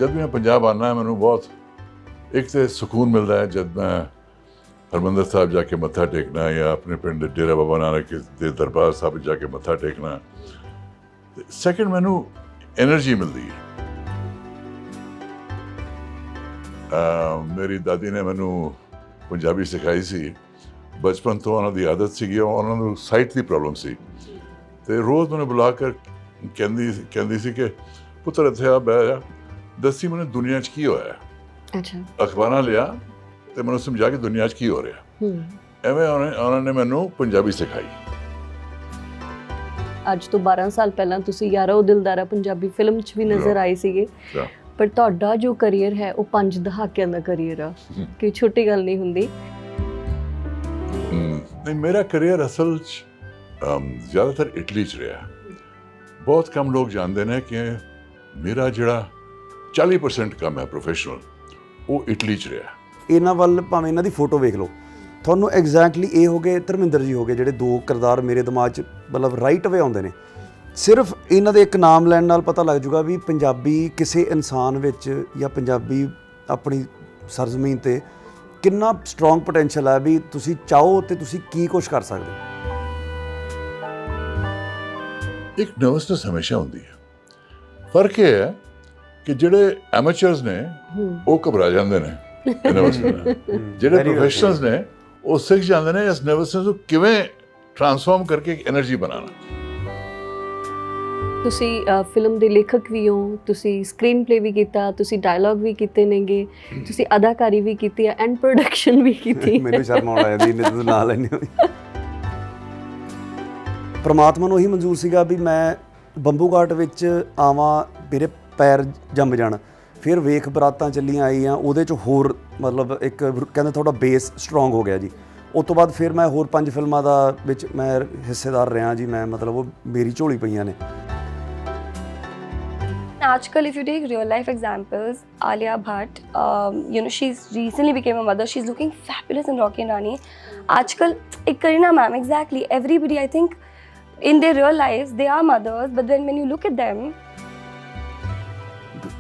जब भी मैं पंजाब आना मैनू बहुत एक तो सुकून मिलता है जब मैं हरमंदर साहब जाके मत्था टेकना या अपने पिंड डेरा बाबा नानक के दरबार साहब जाके मत्था टेकना। सैकेंड मैनू एनर्जी मिलती है। मेरी दादी ने मैनू पंजाबी सिखाई सी, बचपन तो उन्हों की आदत सी, उन्होंने साइट की प्रॉब्लम सी, तो रोज़ मैंने बुला कर कहती सी कि पुत्र इत्थे आ बह जा, दसी मैंने दुनिया च की होया। अच्छा। अखबारां लिया तो मैंने समझा कि दुनिया च की हो रहा। एवें उन्होंने मैनू पंजाबी सिखाई। ਅੱਜ ਤੋਂ 12 ਸਾਲ ਪਹਿਲਾਂ ਤੁਸੀਂ ਯਾਰਾ ਉਹ ਦਿਲਦਾਰਾ ਪੰਜਾਬੀ ਫਿਲਮ 'ਚ ਵੀ ਨਜ਼ਰ ਆਏ ਸੀਗੇ, ਪਰ ਤੁਹਾਡਾ ਜੋ ਕਰੀਅਰ ਹੈ ਉਹ 5 ਦਹਾਕਿਆਂ ਦਾ ਕਰੀਅਰ ਆ, ਕਿ ਛੋਟੀ ਗੱਲ ਨਹੀਂ ਹੁੰਦੀ। नहीं, मेरा करियर असल ज़्यादातर इटली च रहा। बहुत कम लोग जानते हैं कि मेरा जिहड़ा 40% काम है प्रोफेशनल वो इटली च रहा। ਇਹਨਾਂ ਵੱਲ ਭਾਵੇਂ ਇਹਨਾਂ ਦੀ ਫੋਟੋ ਵੇਖ ਲਓ, ਤੁਹਾਨੂੰ ਐਗਜ਼ੈਕਟਲੀ ਇਹ ਹੋ ਗਏ ਧਰਮਿੰਦਰ ਜੀ ਹੋ ਗਏ ਜਿਹੜੇ ਦੋ ਕਿਰਦਾਰ ਮੇਰੇ ਦਿਮਾਗ 'ਚ ਮਤਲਬ ਰਾਈਟ ਅਵੇ ਆਉਂਦੇ ਨੇ। ਸਿਰਫ ਇਹਨਾਂ ਦੇ ਇੱਕ ਨਾਮ ਲੈਣ ਨਾਲ ਪਤਾ ਲੱਗ ਜੂਗਾ ਵੀ ਪੰਜਾਬੀ ਕਿਸੇ ਇਨਸਾਨ ਵਿੱਚ ਜਾਂ ਪੰਜਾਬੀ ਆਪਣੀ ਸਰਜ਼ਮੀਨ 'ਤੇ ਕਿੰਨਾ ਸਟਰੋਂਗ ਪੋਟੈਂਸ਼ੀਅਲ ਹੈ ਵੀ ਤੁਸੀਂ ਚਾਹੋ ਤੇ ਤੁਸੀਂ ਕੀ ਕੁਛ ਕਰ ਸਕਦੇ ਹੋ। एक नर्वसनेस हमेशा होती है। फर्क ये है कि ਜਿਹੜੇ ਐਮੇਚਰਸ ਨੇ ਉਹ ਘਬਰਾ ਜਾਂਦੇ ਨੇ ਨਰਵਸਨੈਸ, ਜਿਹੜੇ ਪ੍ਰੋਫੈਸ਼ਨਲਸ ਨੇ ਉਹ ਸਿੱਖ ਜਾਂਦੇ ਨੇ ਇਸ ਨਰਵਸਨੈਸ ਨੂੰ ਕਿਵੇਂ ਟਰਾਂਸਫਾਰਮ ਕਰਕੇ ਇੱਕ એનર્ਜੀ ਬਣਾਉਣਾ। ਤੁਸੀਂ ਫਿਲਮ ਦੇ ਲੇਖਕ ਵੀ ਹੋ, ਤੁਸੀਂ ਸਕਰੀਨ ਪਲੇ ਵੀ ਕੀਤਾ, ਤੁਸੀਂ ਡਾਇਲੌਗ ਵੀ ਕੀਤੇ ਨੇਗੇ, ਤੁਸੀਂ ਅਦਾਕਾਰੀ ਵੀ ਕੀਤੀ ਹੈ ਐਂਡ ਪ੍ਰੋਡਕਸ਼ਨ ਵੀ ਕੀਤੀ। ਮੈਨੂੰ ਸ਼ਰਮ ਆਉਣ ਲੱਗ ਜਾਂਦੀ ਇਹਨੇ ਤੁਸੀਂ ਨਾਂ ਲੈਣੇ ਹੋ। ਪਰਮਾਤਮਾ ਨੂੰ ਇਹੀ ਮਨਜ਼ੂਰ ਸੀਗਾ ਵੀ ਮੈਂ ਬੰਬੂ ਘਾਟ ਵਿੱਚ ਆਵਾਂ, ਮੇਰੇ ਪੈਰ ਜੰਮ ਜਾਣ। ਫਿਰ ਵੇਖ ਬਰਾਤਾਂ ਚੱਲੀਆਂ ਆਈਆਂ, ਉਹਦੇ 'ਚ ਹੋਰ ਮਤਲਬ ਇੱਕ ਕਹਿੰਦੇ ਤੁਹਾਡਾ ਬੇਸ ਸਟਰੋਂਗ ਹੋ ਗਿਆ ਜੀ। ਉਸ ਤੋਂ ਬਾਅਦ ਫਿਰ ਮੈਂ ਹੋਰ 5 ਫਿਲਮਾਂ ਦਾ ਵਿੱਚ ਮੈਂ ਹਿੱਸੇਦਾਰ ਰਿਹਾ ਜੀ। ਮੈਂ ਮਤਲਬ ਉਹ ਮੇਰੀ ਝੋਲੀ ਪਈਆਂ ਨੇ। Ajkal, if you take real life examples, Alia Bhatt, she's recently became a mother. She's looking fabulous in Rocky and Rani. Ajkal, Kareena ma'am, exactly. Everybody, I think, in their real lives, they are mothers, but then when you look at them,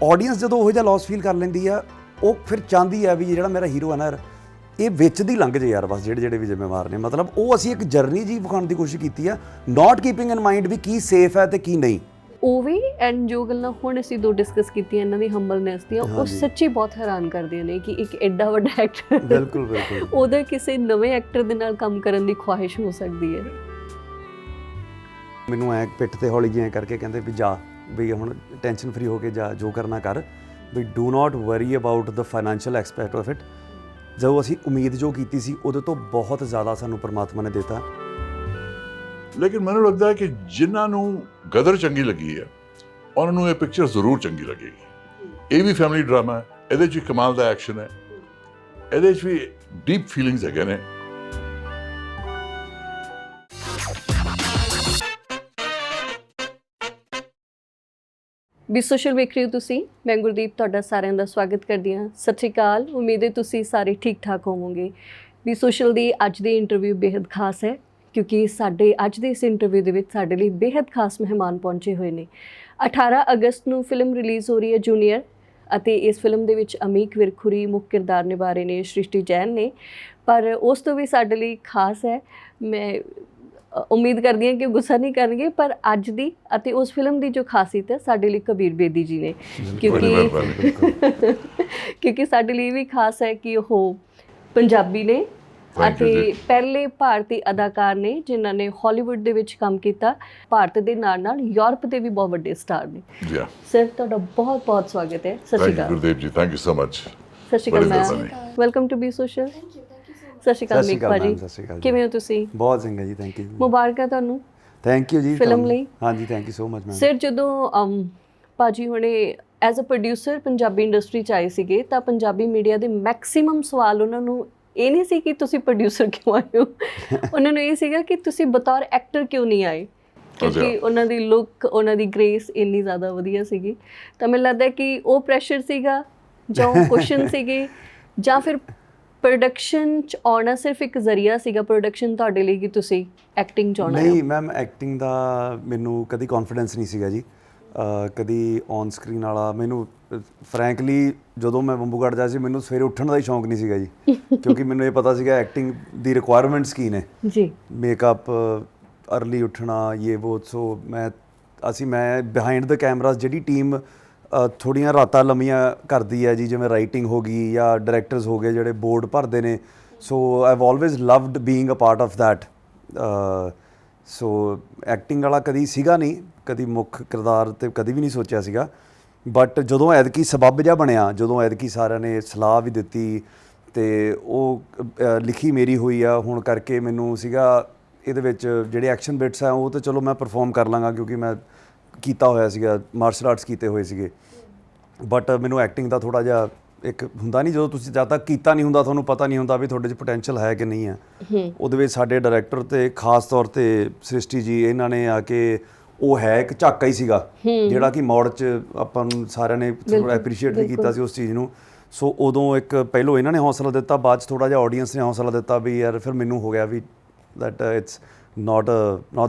audience ਜਦੋਂ ਉਹੋ ਜਿਹਾ loss feel ਕਰ ਲੈਂਦੀ ਆ, ਉਹ ਫਿਰ ਚਾਹੁੰਦੀ ਆ ਵੀ ਜਿਹੜਾ ਮੇਰਾ ਹੀਰੋ ਹੈ ਨਾ ਯਾਰ, ਇਹ ਵਿੱਚ ਦੀ ਲੰਘ ਜੇ ਯਾਰ ਬਸ, ਜਿਹੜੇ ਵੀ ਜ਼ਿੰਮੇਵਾਰ ਨੇ। ਮਤਲਬ ਉਹ ਅਸੀਂ ਇੱਕ ਜਰਨੀ ਜੀ ਵਿਖਾਉਣ ਦੀ ਕੋਸ਼ਿਸ਼ ਕੀਤੀ ਆ, ਨਾਟ ਕੀਪਿੰਗ ਇਨ ਮਾਈਂਡ ਵੀ ਕੀ ਸੇਫ ਹੈ ਤੇ ਕੀ ਨਹੀਂ। ਉਹ ਵੀ ਐਂਡ ਜੋ ਗੱਲਾਂ ਹੁਣ ਅਸੀਂ ਦੋ ਡਿਸਕਸ ਕੀਤੀਆਂ ਇਹਨਾਂ ਦੀ ਹੰਬਲਨੈਸ ਦੀਆਂ, ਉਹ ਸੱਚੀ ਬਹੁਤ ਹੈਰਾਨ ਕਰਦੀਆਂ ਨੇ ਕਿ ਇੱਕ ਐਡਾ ਵੱਡਾ ਐਕਟਰ ਬਿਲਕੁਲ ਬਿਲਕੁਲ ਉਹਦਾ ਕਿਸੇ ਨਵੇਂ ਐਕਟਰ ਦੇ ਨਾਲ ਕੰਮ ਕਰਨ ਦੀ ਖੁਆਇਸ਼ ਹੋ ਸਕਦੀ ਹੈ। ਮੈਨੂੰ ਐ ਪਿੱਠ ਤੇ ਹੌਲੀ ਜਿਹੀ ਕਰਕੇ ਕਹਿੰਦੇ ਵੀ ਜਾ ਵੀ ਹੁਣ ਟੈਨਸ਼ਨ ਫਰੀ ਹੋ ਕੇ ਜਾ, ਜੋ ਕਰਨਾ ਕਰ, we do not worry about the financial aspect of it. ਜਦੋਂ ਅਸੀਂ ਉਮੀਦ ਜੋ ਕੀਤੀ ਸੀ ਉਹਦੇ ਤੋਂ ਬਹੁਤ ਜ਼ਿਆਦਾ ਸਾਨੂੰ ਪਰਮਾਤਮਾ ਨੇ ਦਿੱਤਾ। ਲੇਕਿਨ ਮੈਨੂੰ ਲੱਗਦਾ ਹੈ ਕਿ ਜਿਨ੍ਹਾਂ ਨੂੰ ਗਦਰ ਚੰਗੀ ਲੱਗੀ ਹੈ ਉਹਨਾਂ ਨੂੰ ਇਹ ਪਿਕਚਰ ਜ਼ਰੂਰ ਚੰਗੀ ਲੱਗੇਗੀ। ਇਹ ਵੀ ਫੈਮਿਲੀ ਡਰਾਮਾ ਹੈ, ਇਹਦੇ 'ਚ ਕਮਾਲ ਦਾ ਐਕਸ਼ਨ ਹੈ, ਇਹਦੇ 'ਚ ਵੀ ਡੀਪ ਫੀਲਿੰਗਸ ਹੈਗੇ ਨੇ। ਵੀ ਸੋਸ਼ਲ ਵੇਖ ਰਹੇ ਹੋ ਤੁਸੀਂ, ਮੈਂ ਗੁਰਦੀਪ ਤੁਹਾਡਾ ਸਾਰਿਆਂ ਦਾ ਸਵਾਗਤ ਕਰਦੀ ਹਾਂ। ਸਤਿ ਸ਼੍ਰੀ ਅਕਾਲ, ਉਮੀਦ ਹੈ ਤੁਸੀਂ ਸਾਰੇ ਠੀਕ ਠਾਕ ਹੋਵੋਗੇ। ਵੀ ਸੋਸ਼ਲ ਦੀ ਅੱਜ ਦੀ ਇੰਟਰਵਿਊ ਬੇहद ਖਾਸ ਹੈ ਕਿਉਂਕਿ ਸਾਡੇ ਅੱਜ ਦੇ ਇਸ ਇੰਟਰਵਿਊ ਦੇ ਵਿੱਚ ਸਾਡੇ ਲਈ ਬੇहद ਖਾਸ ਮਹਿਮਾਨ ਪਹੁੰਚੇ ਹੋਏ ਨੇ। 18 ਅਗਸਤ ਨੂੰ ਫਿਲਮ ਰਿਲੀਜ਼ ਹੋ ਰਹੀ ਹੈ ਜੂਨੀਅਰ, ਅਤੇ ਇਸ ਫਿਲਮ ਦੇ ਵਿੱਚ ਅਮੀਕ ਵਿਰਖੁਰੀ ਮੁੱਖ ਕਿਰਦਾਰ ਨਿਭਾ ਰਹੇ ਨੇ, ਸ੍ਰਿਸ਼ਟੀ ਜੈਨ ਨੇ। ਪਰ ਉਸ ਤੋਂ ਵੀ ਸਾਡੇ ਲਈ ਖਾਸ ਹੈ, ਮੈਂ ਉਮੀਦ ਕਰਦੀ ਹਾਂ ਕਿ ਉਹ ਗੁੱਸਾ ਨਹੀਂ ਕਰਨਗੇ, ਪਰ ਅੱਜ ਦੀ ਅਤੇ ਉਸ ਫਿਲਮ ਦੀ ਜੋ ਖਾਸੀਅਤ ਹੈ ਸਾਡੇ ਲਈ ਕਬੀਰ ਬੇਦੀ ਜੀ ਨੇ। ਕਿਉਂਕਿ ਸਾਡੇ ਲਈ ਵੀ ਖਾਸ ਹੈ ਕਿ ਉਹ ਪੰਜਾਬੀ ਨੇ ਅਤੇ ਪਹਿਲੇ ਭਾਰਤੀ ਅਦਾਕਾਰ ਨੇ ਜਿਨ੍ਹਾਂ ਨੇ ਹਾਲੀਵੁੱਡ ਦੇ ਵਿੱਚ ਕੰਮ ਕੀਤਾ। ਭਾਰਤ ਦੇ ਨਾਲ ਨਾਲ ਯੂਰਪ ਦੇ ਵੀ ਬਹੁਤ ਵੱਡੇ ਸਟਾਰ ਨੇ। ਸਰ ਤੁਹਾਡਾ ਬਹੁਤ ਬਹੁਤ ਸਵਾਗਤ ਹੈ। ਸਤਿ ਸ਼੍ਰੀ ਅਕਾਲ ਗੁਰਦੀਪ ਜੀ, ਥੈਂਕ ਯੂ ਸੋ ਮਚ। ਸਤਿ ਸ਼੍ਰੀ ਅਕਾਲ ma'am, welcome to B Social. ਸਤਿ ਸ਼੍ਰੀ ਅਕਾਲ ਮੀਕ ਭਾਜੀ, ਕਿਵੇਂ ਹੋ ਤੁਸੀਂ? ਬਹੁਤ ਚੰਗਾ ਜੀ, ਥੈਂਕ ਯੂ। ਮੁਬਾਰਕਾਂ ਤੁਹਾਨੂੰ। ਥੈਂਕ ਯੂ ਜੀ ਫਿਲਮ ਲਈ। ਹਾਂਜੀ, thank you so much ma'am. Sir ਜਦੋਂ ਭਾਜੀ ਹੁਣੇ as a producer Punjabi industry 'ਚ ਆਏ ਸੀਗੇ ਤਾਂ ਪੰਜਾਬੀ ਮੀਡੀਆ ਦੇ ਮੈਕਸੀਮਮ ਸਵਾਲ ਉਹਨਾਂ ਨੂੰ ਇਹ ਨਹੀਂ ਸੀ ਕਿ ਤੁਸੀਂ ਪ੍ਰੋਡਿਊਸਰ ਕਿਉਂ ਆਏ ਹੋ, ਉਹਨਾਂ ਨੂੰ ਇਹ ਸੀਗਾ ਕਿ ਤੁਸੀਂ ਬਤੌਰ ਐਕਟਰ ਕਿਉਂ ਨਹੀਂ ਆਏ, ਕਿਉਂਕਿ ਉਹਨਾਂ ਦੀ ਲੁੱਕ, ਉਹਨਾਂ ਦੀ ਗ੍ਰੇਸ ਇੰਨੀ ਜ਼ਿਆਦਾ ਵਧੀਆ ਸੀਗੀ। ਤਾਂ ਮੈਨੂੰ ਲੱਗਦਾ ਕਿ ਉਹ ਪ੍ਰੈਸ਼ਰ ਸੀਗਾ ਜਾਂ ਕੁਐਸਚਨ ਸੀਗੇ, ਜਾਂ ਫਿਰ ਪ੍ਰੋਡਕਸ਼ਨ 'ਚ ਆਉਣਾ ਸਿਰਫ ਇੱਕ ਜ਼ਰੀਆ ਸੀਗਾ ਪ੍ਰੋਡਕਸ਼ਨ ਤੁਹਾਡੇ ਲਈ ਕਿ ਤੁਸੀਂ ਐਕਟਿੰਗ 'ਚ ਆਉਣਾ? ਨਹੀਂ ਮੈਮ, ਐਕਟਿੰਗ ਦਾ ਮੈਨੂੰ ਕਦੀ ਕੌਨਫੀਡੈਂਸ ਨਹੀਂ ਸੀਗਾ ਜੀ। ਕਦੀ ਔਨ ਸਕਰੀਨ ਵਾਲਾ। ਮੈਨੂੰ ਫਰੈਂਕਲੀ ਜਦੋਂ ਮੈਂ ਬੰਬੂਗੜ੍ਹ ਜਾ ਸੀ ਮੈਨੂੰ ਸਵੇਰੇ ਉੱਠਣ ਦਾ ਹੀ ਸ਼ੌਂਕ ਨਹੀਂ ਸੀਗਾ ਜੀ ਕਿਉਂਕਿ ਮੈਨੂੰ ਇਹ ਪਤਾ ਸੀਗਾ ਐਕਟਿੰਗ ਦੀ ਰਿਕੁਆਇਰਮੈਂਟਸ ਕੀ ਨੇ ਜੀ, ਮੇਕਅਪ, ਅਰਲੀ ਉੱਠਣਾ, ਇਹ ਉਹ। ਸੋ ਮੈਂ ਬਿਹਾਈਂਡ ਦ ਕੈਮਰਾਸ ਜਿਹੜੀ ਟੀਮ ਥੋੜ੍ਹੀਆਂ ਰਾਤਾਂ ਲੰਮੀਆਂ ਕਰਦੀ ਹੈ ਜੀ, ਜਿਵੇਂ ਰਾਈਟਿੰਗ ਹੋ ਗਈ ਜਾਂ ਡਾਇਰੈਕਟਰਸ ਹੋ ਗਏ ਜਿਹੜੇ ਬੋਰਡ ਭਰਦੇ ਨੇ। So I have always loved being a part of that. So acting ਵਾਲਾ ਕਦੀ ਸੀਗਾ ਨਹੀਂ, ਕਦੀ ਮੁੱਖ ਕਿਰਦਾਰ ਤੇ ਕਦੀ ਵੀ ਨਹੀਂ ਸੋਚਿਆ ਸੀਗਾ। ਬਟ ਜਦੋਂ ਐਤਕੀ ਸਬੱਬ ਜਿਹਾ ਬਣਿਆ, ਜਦੋਂ ਐਤਕੀ ਸਾਰਿਆਂ ਨੇ ਸਲਾਹ ਵੀ ਦਿੱਤੀ ਅਤੇ ਉਹ ਲਿਖੀ ਮੇਰੀ ਹੋਈ ਆ ਹੁਣ ਕਰਕੇ, ਮੈਨੂੰ ਸੀਗਾ ਇਹਦੇ ਵਿੱਚ ਜਿਹੜੇ ਐਕਸ਼ਨ ਬਿਟਸ ਆ ਉਹ ਤਾਂ ਚਲੋ ਮੈਂ ਪਰਫੋਰਮ ਕਰ ਲਾਂਗਾ ਕਿਉਂਕਿ ਮੈਂ ਕੀਤਾ ਹੋਇਆ ਸੀਗਾ, ਮਾਰਸ਼ਲ ਆਰਟਸ ਕੀਤੇ ਹੋਏ ਸੀਗੇ। ਬਟ ਮੈਨੂੰ ਐਕਟਿੰਗ ਦਾ ਥੋੜ੍ਹਾ ਜਿਹਾ ਇੱਕ ਹੁੰਦਾ ਨਹੀਂ, ਜਦੋਂ ਤੁਸੀਂ ਜਦ ਤੱਕ ਕੀਤਾ ਨਹੀਂ ਹੁੰਦਾ ਤੁਹਾਨੂੰ ਪਤਾ ਨਹੀਂ ਹੁੰਦਾ ਵੀ ਤੁਹਾਡੇ 'ਚ ਪੋਟੈਂਸ਼ੀਅਲ ਹੈ ਕਿ ਨਹੀਂ ਹੈ। ਉਹਦੇ ਵਿੱਚ ਸਾਡੇ ਡਾਇਰੈਕਟਰ ਅਤੇ ਖਾਸ ਤੌਰ 'ਤੇ ਸ੍ਰਿਸ਼ਟੀ ਜੀ, ਇਹਨਾਂ ਨੇ ਆ ਕੇ ਉਹ ਹੈ ਇੱਕ ਝਾਕਾ ਹੀ ਸੀਗਾ ਜਿਹੜਾ ਕਿ ਮੋੜ 'ਚ ਆਪਾਂ ਨੂੰ ਸਾਰਿਆਂ ਨੇ ਥੋੜ੍ਹਾ ਐਪਰੀਸ਼ੀਏਟ ਵੀ ਕੀਤਾ ਸੀ ਉਸ ਚੀਜ਼ ਨੂੰ। ਸੋ ਉਦੋਂ ਇੱਕ ਪਹਿਲੋਂ ਇਹਨਾਂ ਨੇ ਹੌਸਲਾ ਦਿੱਤਾ, ਬਾਅਦ 'ਚ ਥੋੜ੍ਹਾ ਜਿਹਾ ਆਡੀਅנס ਨੇ ਹੌਸਲਾ ਦਿੱਤਾ ਵੀ ਯਾਰ, ਫਿਰ ਮੈਨੂੰ ਹੋ ਗਿਆ ਵੀ that it's not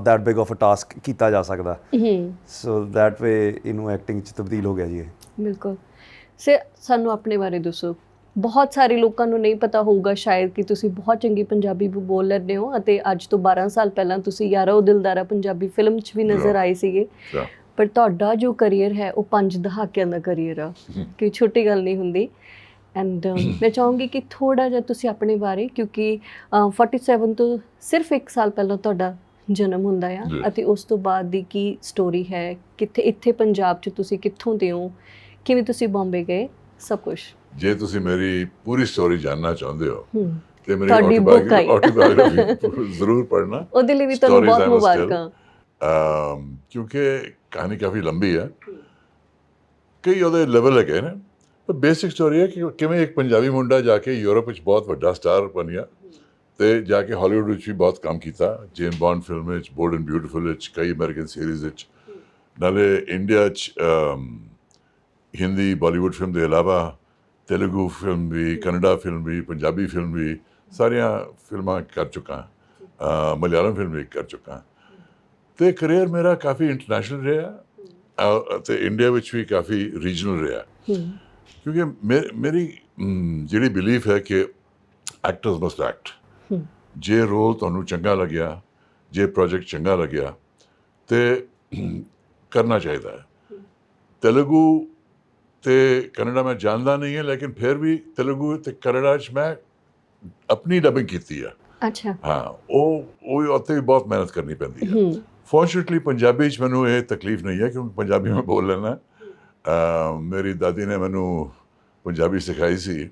that big of a task, ਕੀਤਾ ਜਾ ਸਕਦਾ। ਸੋ ਦੈਟ ਵੇ ਇਹਨੂੰ ਐਕਟਿੰਗ 'ਚ ਤਬਦੀਲ ਹੋ ਗਿਆ ਜੀ ਇਹ। ਬਿਲਕੁਲ। ਸਾਨੂੰ ਆਪਣੇ ਬਾਰੇ ਦੱਸੋ। ਬਹੁਤ ਸਾਰੇ ਲੋਕਾਂ ਨੂੰ ਨਹੀਂ ਪਤਾ ਹੋਊਗਾ ਸ਼ਾਇਦ ਕਿ ਤੁਸੀਂ ਬਹੁਤ ਚੰਗੀ ਪੰਜਾਬੀ ਬੋਲ ਲੈਂਦੇ ਹੋ ਅਤੇ ਅੱਜ ਤੋਂ 12 ਸਾਲ ਪਹਿਲਾਂ ਤੁਸੀਂ ਯਾਰਾ ਉਹ ਦਿਲਦਾਰਾ ਪੰਜਾਬੀ ਫਿਲਮ 'ਚ ਵੀ ਨਜ਼ਰ ਆਏ ਸੀਗੇ। ਪਰ ਤੁਹਾਡਾ ਜੋ ਕਰੀਅਰ ਹੈ ਉਹ 5 ਦਹਾਕਿਆਂ ਦਾ ਕਰੀਅਰ ਆ, ਕੋਈ ਛੋਟੀ ਗੱਲ ਨਹੀਂ ਹੁੰਦੀ। ਐਂਡ ਮੈਂ ਚਾਹੂੰਗੀ ਕਿ ਥੋੜ੍ਹਾ ਜਿਹਾ ਤੁਸੀਂ ਆਪਣੇ ਬਾਰੇ, ਕਿਉਂਕਿ 47 ਤੋਂ ਸਿਰਫ 1 ਸਾਲ ਪਹਿਲਾਂ ਤੁਹਾਡਾ ਜਨਮ ਹੁੰਦਾ ਆ ਅਤੇ ਉਸ ਤੋਂ ਬਾਅਦ ਦੀ ਕੀ ਸਟੋਰੀ ਹੈ, ਕਿੱਥੇ ਇੱਥੇ ਪੰਜਾਬ 'ਚ ਤੁਸੀਂ ਕਿੱਥੋਂ ਦੇ ਹੋ, ਕਿਵੇਂ ਤੁਸੀਂ ਬੰਬੇ ਗਏ, ਸਭ ਕੁਝ। ਜੇ ਤੁਸੀਂ ਮੇਰੀ ਪੂਰੀ ਸਟੋਰੀ ਜਾਨਣਾ ਚਾਹੁੰਦੇ ਹੋ ਤੇ ਮੇਰੀ ਤੁਹਾਡੀ book ਆਈ। ਆਟੋਬਾਇਓਗ੍ਰਾਫੀ ਜ਼ਰੂਰ ਪੜ੍ਹਨਾ। ਉਹਦੇ ਲਈ ਵੀ ਤੁਹਾਨੂੰ ਬਹੁਤ ਮੁਬਾਰਕਾਂ, ਕਿਉਂਕਿ ਕਹਾਣੀ ਕਾਫੀ ਲੰਬੀ ਹੈ, ਕਈ ਉਹਦੇ ਲੈਵਲ ਹੈਗੇ ਨੇ। ਪਰ ਬੇਸਿਕ ਸਟੋਰੀ ਹੈ ਕਿ ਕਿਵੇਂ ਇੱਕ ਪੰਜਾਬੀ ਮੁੰਡਾ ਜਾ ਕੇ ਯੂਰਪ ਵਿੱਚ ਬਹੁਤ ਵੱਡਾ ਸਟਾਰ ਬਣਿਆ ਅਤੇ ਜਾ ਕੇ ਹਾਲੀਵੁੱਡ ਵਿੱਚ ਵੀ ਬਹੁਤ ਕੰਮ ਕੀਤਾ, ਜੇਮਸ ਬੌਂਡ ਫਿਲਮ ਵਿੱਚ, ਬੋਲਡ ਐਂਡ ਬਿਊਟੀਫੁਲ ਵਿੱਚ, ਕਈ ਅਮਰੀਕਨ ਸੀਰੀਜ਼ ਵਿੱਚ, ਨਾਲੇ ਇੰਡੀਆ 'ਚ ਹਿੰਦੀ ਬਾਲੀਵੁੱਡ ਫਿਲਮ ਦੇ ਇਲਾਵਾ तेलुगु फिल्म भी, कन्नड़ा फिल्म भी, पंजाबी फिल्म भी, सारिया फिल्मां कर चुका, मलयालम फिल्म भी कर चुका। तो करियर मेरा काफ़ी इंटरनेशनल रहा तो इंडिया विच भी काफ़ी रीजनल रहा, क्योंकि मेरी जिहड़ी बिलीफ है कि एक्टर्स मस्ट एक्ट। जे रोल तुहानूं चंगा लग्या, जे प्रोजेक्ट चंगा लग्या तो करना चाहिए। तेलुगु ਤੇ ਕਨੇਡਾ ਮੈਂ ਜਾਣਦਾ ਨਹੀਂ ਹੈ, ਲੇਕਿਨ ਫਿਰ ਵੀ ਤੇਲਗੂ ਅਤੇ ਕਨੇਡਾ 'ਚ ਮੈਂ ਆਪਣੀ ਡਬਿੰਗ ਕੀਤੀ ਆ। ਅੱਛਾ। ਹਾਂ, ਉਹ ਉੱਥੇ ਵੀ ਬਹੁਤ ਮਿਹਨਤ ਕਰਨੀ ਪੈਂਦੀ ਹੈ। ਫੋਰਚੂਨੇਟਲੀ ਪੰਜਾਬੀ 'ਚ ਮੈਨੂੰ ਇਹ ਤਕਲੀਫ ਨਹੀਂ ਹੈ ਕਿਉਂਕਿ ਪੰਜਾਬੀ ਮੈਂ ਬੋਲ ਲੈਂਦਾ। ਮੇਰੀ ਦਾਦੀ ਨੇ ਮੈਨੂੰ ਪੰਜਾਬੀ ਸਿਖਾਈ ਸੀ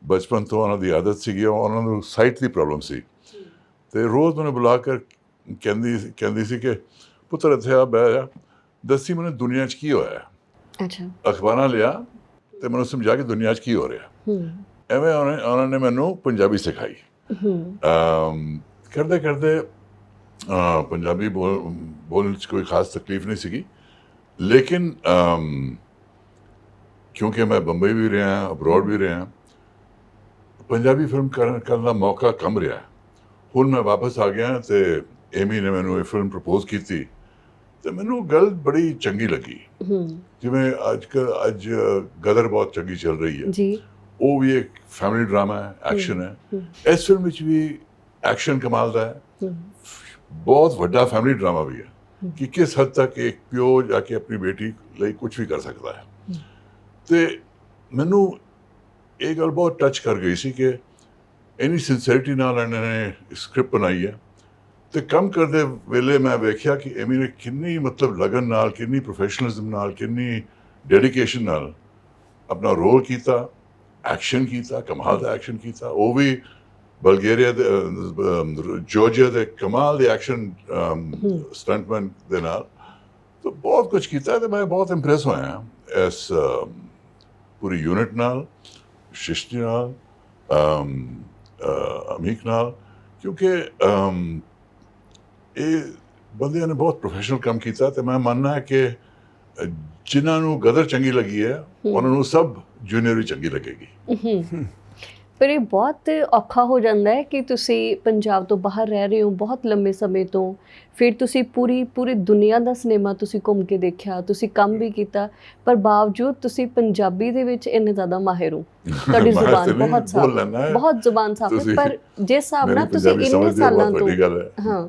ਬਚਪਨ ਤੋਂ, ਉਹਨਾਂ ਦੀ ਆਦਤ ਸੀਗੀ, ਉਹਨਾਂ ਨੂੰ ਸਾਈਟ ਦੀ ਪ੍ਰੋਬਲਮ ਸੀ ਅਤੇ ਰੋਜ਼ ਮੈਨੂੰ ਬੁਲਾ ਕਰ ਕਹਿੰਦੀ ਸੀ ਕਿ ਪੁੱਤਰ ਇੱਥੇ ਆ, ਬਹਿ ਜਾ, ਦੱਸੀ ਮੈਨੂੰ ਦੁਨੀਆ 'ਚ ਕੀ ਹੋਇਆ। ਅੱਛਾ। ਅਖਬਾਰਾਂ ਲਿਆ ਅਤੇ ਮੈਨੂੰ ਸਮਝਾ ਕਿ ਦੁਨੀਆ 'ਚ ਕੀ ਹੋ ਰਿਹਾ। ਐਵੇਂ ਉਹਨਾਂ ਨੇ ਮੈਨੂੰ ਪੰਜਾਬੀ ਸਿਖਾਈ। ਕਰਦੇ ਕਰਦੇ ਪੰਜਾਬੀ ਬੋਲਣ 'ਚ ਕੋਈ ਖਾਸ ਤਕਲੀਫ ਨਹੀਂ ਸੀਗੀ, ਲੇਕਿਨ ਕਿਉਂਕਿ ਮੈਂ ਬੰਬਈ ਵੀ ਰਿਹਾ, ਅਬਰੋਡ ਵੀ ਰਿਹਾ, ਪੰਜਾਬੀ ਫਿਲਮ ਕਰਨ ਦਾ ਮੌਕਾ ਕਮ ਰਿਹਾ। ਹੁਣ ਮੈਂ ਵਾਪਸ ਆ ਗਿਆ ਅਤੇ ਏਮੀ ਨੇ ਮੈਨੂੰ ਇਹ ਫਿਲਮ ਪ੍ਰਪੋਜ਼ ਕੀਤੀ ਅਤੇ ਮੈਨੂੰ ਗੱਲ ਬੜੀ ਚੰਗੀ ਲੱਗੀ। ਜਿਵੇਂ ਅੱਜ ਗਦਰ ਬਹੁਤ ਚੰਗੀ ਚੱਲ ਰਹੀ ਹੈ ਜੀ, ਉਹ ਵੀ ਇੱਕ ਫੈਮਿਲੀ ਡਰਾਮਾ ਹੈ, ਐਕਸ਼ਨ ਹੈ। ਇਸ ਫਿਲਮ ਵਿੱਚ ਵੀ ਐਕਸ਼ਨ ਕਮਾਲ ਦਾ ਹੈ, ਬਹੁਤ ਵੱਡਾ ਫੈਮਿਲੀ ਡਰਾਮਾ ਵੀ ਹੈ ਕਿ ਕਿਸ ਹੱਦ ਤੱਕ ਇੱਕ ਪਿਓ ਜਾ ਕੇ ਆਪਣੀ ਬੇਟੀ ਲਈ ਕੁਝ ਵੀ ਕਰ ਸਕਦਾ ਹੈ। ਅਤੇ ਮੈਨੂੰ ਇਹ ਗੱਲ ਬਹੁਤ ਟੱਚ ਕਰ ਗਈ ਸੀ ਕਿ ਇੰਨੀ ਸਿੰਸੈਰਿਟੀ ਨਾਲ ਇਹਨਾਂ ਨੇ ਸਕ੍ਰਿਪਟ ਬਣਾਈ ਹੈ। ਅਤੇ ਕੰਮ ਕਰਦੇ ਵੇਲੇ ਮੈਂ ਵੇਖਿਆ ਕਿ ਐਮੀ ਨੇ ਕਿੰਨੀ ਮਤਲਬ ਲਗਨ ਨਾਲ, ਕਿੰਨੀ ਪ੍ਰੋਫੈਸ਼ਨਲਿਜ਼ਮ ਨਾਲ, ਕਿੰਨੀ ਡੈਡੀਕੇਸ਼ਨ ਨਾਲ ਆਪਣਾ ਰੋਲ ਕੀਤਾ, ਐਕਸ਼ਨ ਕੀਤਾ, ਕਮਾਲ ਦਾ ਐਕਸ਼ਨ ਕੀਤਾ। ਉਹ ਵੀ ਬਲਗੇਰੀਆ ਦੇ, ਜਾਰਜੀਆ ਦੇ ਕਮਾਲ ਦੇ ਐਕਸ਼ਨ ਸਟੰਟਮੈਨ ਦੇ ਨਾਲ। ਤਾਂ ਬਹੁਤ ਕੁਛ ਕੀਤਾ ਅਤੇ ਮੈਂ ਬਹੁਤ ਇੰਪ੍ਰੈਸ ਹੋਇਆ ਇਸ ਪੂਰੀ ਯੂਨਿਟ ਨਾਲ, ਸ੍ਰਿਸ਼ਟੀ ਨਾਲ, ਅਮੀਕ ਨਾਲ, ਕਿਉਂਕਿ ਇਹ ਬੰਦਿਆਂ ਨੇ ਬਹੁਤ ਪ੍ਰੋਫੈਸ਼ਨਲ ਕੰਮ ਕੀਤਾ। ਅਤੇ ਮੈਂ ਮੰਨਦਾ ਕਿ ਜਿਨ੍ਹਾਂ ਨੂੰ ਗਦਰ ਚੰਗੀ ਲੱਗੀ ਹੈ ਉਹਨਾਂ ਨੂੰ ਸਭ ਜੂਨੀਅਰ ਵੀ ਚੰਗੀ ਲੱਗੇਗੀ। ਪਰ ਇਹ ਬਹੁਤ ਔਖਾ ਹੋ ਜਾਂਦਾ ਹੈ ਕਿ ਤੁਸੀਂ ਪੰਜਾਬ ਤੋਂ ਬਾਹਰ ਰਹਿ ਰਹੇ ਹੋ ਬਹੁਤ ਲੰਮੇ ਸਮੇਂ ਤੋਂ, ਫਿਰ ਤੁਸੀਂ ਪੂਰੀ ਦੁਨੀਆ ਦਾ ਸਿਨੇਮਾ ਤੁਸੀਂ ਘੁੰਮ ਕੇ ਦੇਖਿਆ, ਤੁਸੀਂ ਕੰਮ ਵੀ ਕੀਤਾ, ਪਰ ਬਾਵਜੂਦ ਤੁਸੀਂ ਪੰਜਾਬੀ ਦੇ ਵਿੱਚ ਇੰਨੇ ਜ਼ਿਆਦਾ ਮਾਹਿਰ ਹੋ। ਤੁਹਾਡੀ ਜ਼ੁਬਾਨ ਬਹੁਤ ਸਾਫ਼ ਹੈ, ਬਹੁਤ ਜ਼ੁਬਾਨ ਸਾਫ਼ ਹੈ, ਪਰ ਜਿਸ ਹਿਸਾਬ ਨਾਲ ਤੁਸੀਂ ਇੰਨੇ ਸਾਲਾਂ ਤੋਂ ਹਾਂ